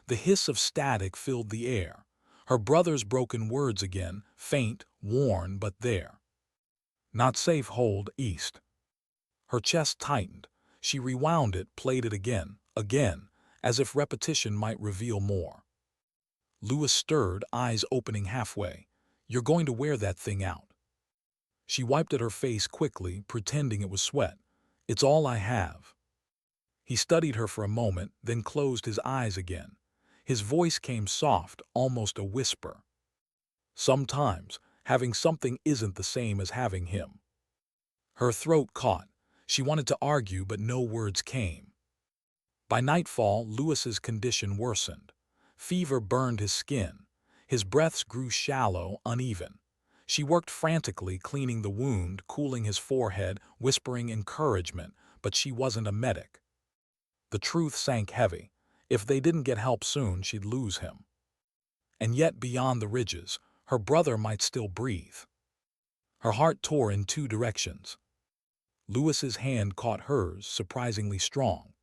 The hiss of static filled the air. Her brother's broken words again, faint, worn, but there. "Not safe, hold, east." Her chest tightened. She rewound it, played it again, as if repetition might reveal more. Lewis stirred, eyes opening halfway. "You're going to wear that thing out." She wiped at her face quickly, pretending it was sweat. "It's all I have." He studied her for a moment, then closed his eyes again. His voice came soft, almost a whisper. "Sometimes, having something isn't the same as having him." Her throat caught. She wanted to argue, but no words came. By nightfall, Lewis's condition worsened. Fever burned his skin. His breaths grew shallow, uneven. She worked frantically, cleaning the wound, cooling his forehead, whispering encouragement, but she wasn't a medic. The truth sank heavy. If they didn't get help soon, she'd lose him. And yet, beyond the ridges, her brother might still breathe. Her heart tore in two directions. Lewis's hand caught hers, surprisingly strong.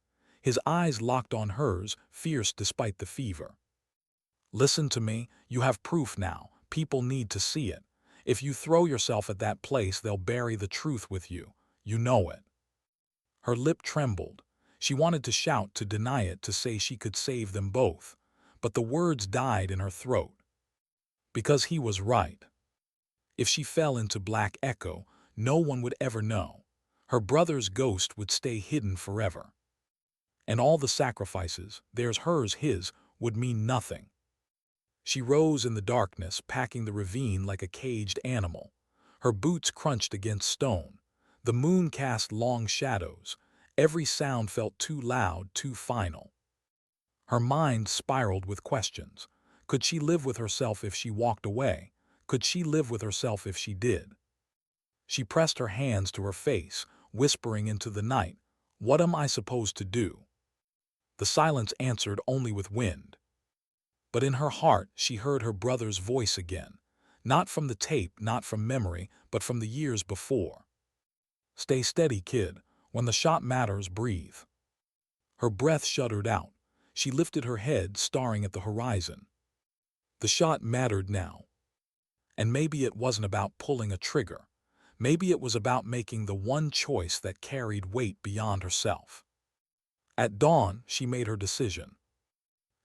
His eyes locked on hers, fierce despite the fever. "Listen to me, you have proof now. People need to see it. If you throw yourself at that place, they'll bury the truth with you. You know it." Her lip trembled. She wanted to shout, to deny it, to say she could save them both. But the words died in her throat. Because he was right. If she fell into Black Echo, no one would ever know. Her brother's ghost would stay hidden forever. And all the sacrifices, theirs, hers, his, would mean nothing. She rose in the darkness, packing the ravine like a caged animal. Her boots crunched against stone. The moon cast long shadows. Every sound felt too loud, too final. Her mind spiraled with questions. Could she live with herself if she walked away? Could she live with herself if she did? She pressed her hands to her face, whispering into the night, "What am I supposed to do?" The silence answered only with wind. But in her heart, she heard her brother's voice again. Not from the tape, not from memory, but from the years before. "Stay steady, kid. When the shot matters, breathe." Her breath shuddered out. She lifted her head, staring at the horizon. The shot mattered now. And maybe it wasn't about pulling a trigger. Maybe it was about making the one choice that carried weight beyond herself. At dawn, she made her decision.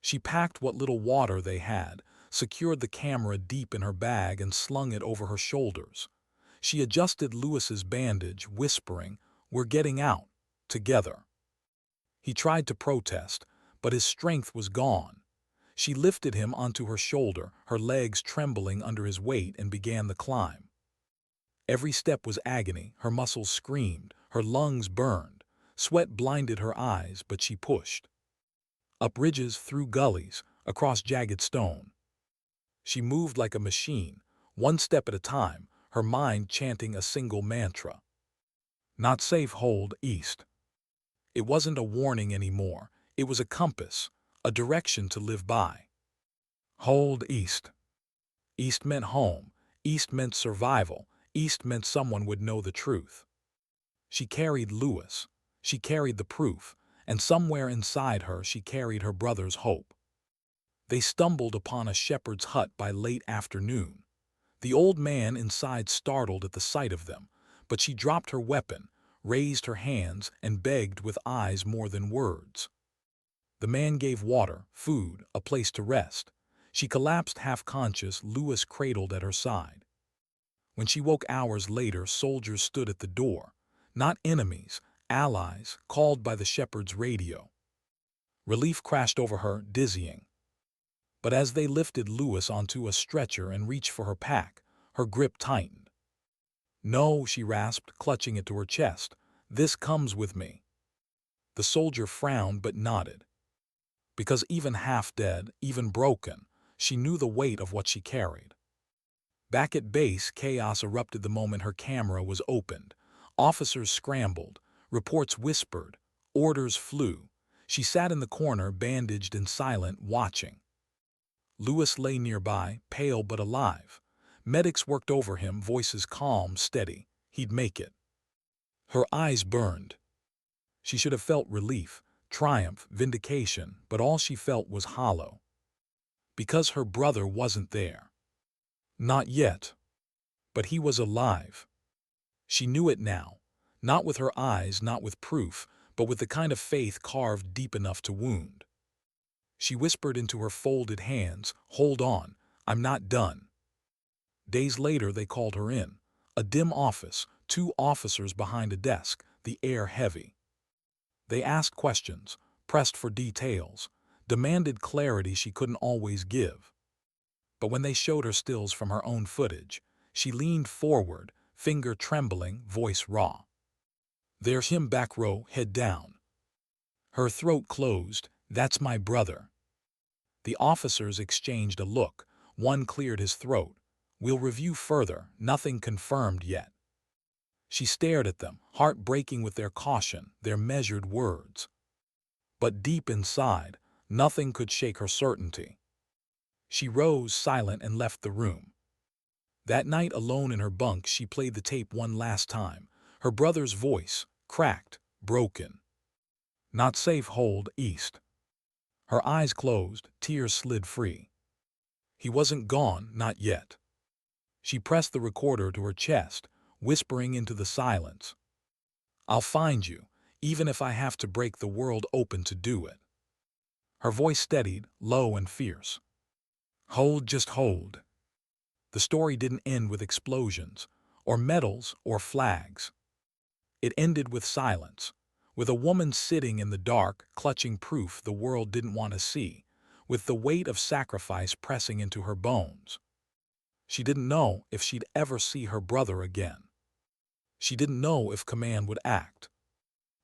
She packed what little water they had, secured the camera deep in her bag and slung it over her shoulders. She adjusted Lewis's bandage, whispering, "We're getting out. Together." He tried to protest, but his strength was gone. She lifted him onto her shoulder, her legs trembling under his weight, and began the climb. Every step was agony, her muscles screamed, her lungs burned. Sweat blinded her eyes, but she pushed. Up ridges, through gullies, across jagged stone. She moved like a machine, one step at a time, her mind chanting a single mantra. Not safe, hold east. It wasn't a warning anymore, it was a compass, a direction to live by. Hold east. East meant home, east meant survival, east meant someone would know the truth. She carried Lewis, she carried the proof, and somewhere inside her she carried her brother's hope. They stumbled upon a shepherd's hut by late afternoon. The old man inside startled at the sight of them, but she dropped her weapon, raised her hands, and begged with eyes more than words. The man gave water, food, a place to rest. She collapsed half-conscious, Lewis cradled at her side. When she woke hours later, soldiers stood at the door. Not enemies, allies, called by the shepherd's radio. Relief crashed over her, dizzying. But as they lifted Lewis onto a stretcher and reached for her pack, her grip tightened. "No," she rasped, clutching it to her chest. "This comes with me." The soldier frowned but nodded. Because even half-dead, even broken, she knew the weight of what she carried. Back at base, chaos erupted the moment her camera was opened. Officers scrambled, reports whispered, orders flew. She sat in the corner, bandaged and silent, watching. Lewis lay nearby, pale but alive. Medics worked over him, voices calm, steady. He'd make it. Her eyes burned. She should have felt relief, triumph, vindication, but all she felt was hollow. Because her brother wasn't there. Not yet. But he was alive. She knew it now, not with her eyes, not with proof, but with the kind of faith carved deep enough to wound. She whispered into her folded hands, "Hold on, I'm not done." Days later they called her in. A dim office, 2 officers behind a desk, the air heavy. They asked questions, pressed for details, demanded clarity she couldn't always give. But when they showed her stills from her own footage, she leaned forward, finger trembling, voice raw. "There's him back row, head down." Her throat closed. "That's my brother." The officers exchanged a look. One cleared his throat. "We'll review further, nothing confirmed yet." She stared at them, heart breaking with their caution, their measured words. But deep inside, nothing could shake her certainty. She rose, silent, and left the room. That night, alone in her bunk, she played the tape one last time. Her brother's voice, cracked, broken. "Not safe, hold east." Her eyes closed, tears slid free. He wasn't gone, not yet. She pressed the recorder to her chest, whispering into the silence. "I'll find you, even if I have to break the world open to do it." Her voice steadied, low and fierce. "Hold, just hold." The story didn't end with explosions, or medals, or flags. It ended with silence, with a woman sitting in the dark, clutching proof the world didn't want to see, with the weight of sacrifice pressing into her bones. She didn't know if she'd ever see her brother again. She didn't know if command would act.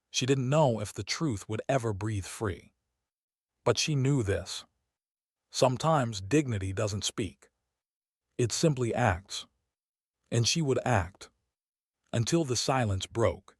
She didn't know if the truth would ever breathe free. But she knew this. Sometimes dignity doesn't speak. It simply acts. And she would act. Until the silence broke.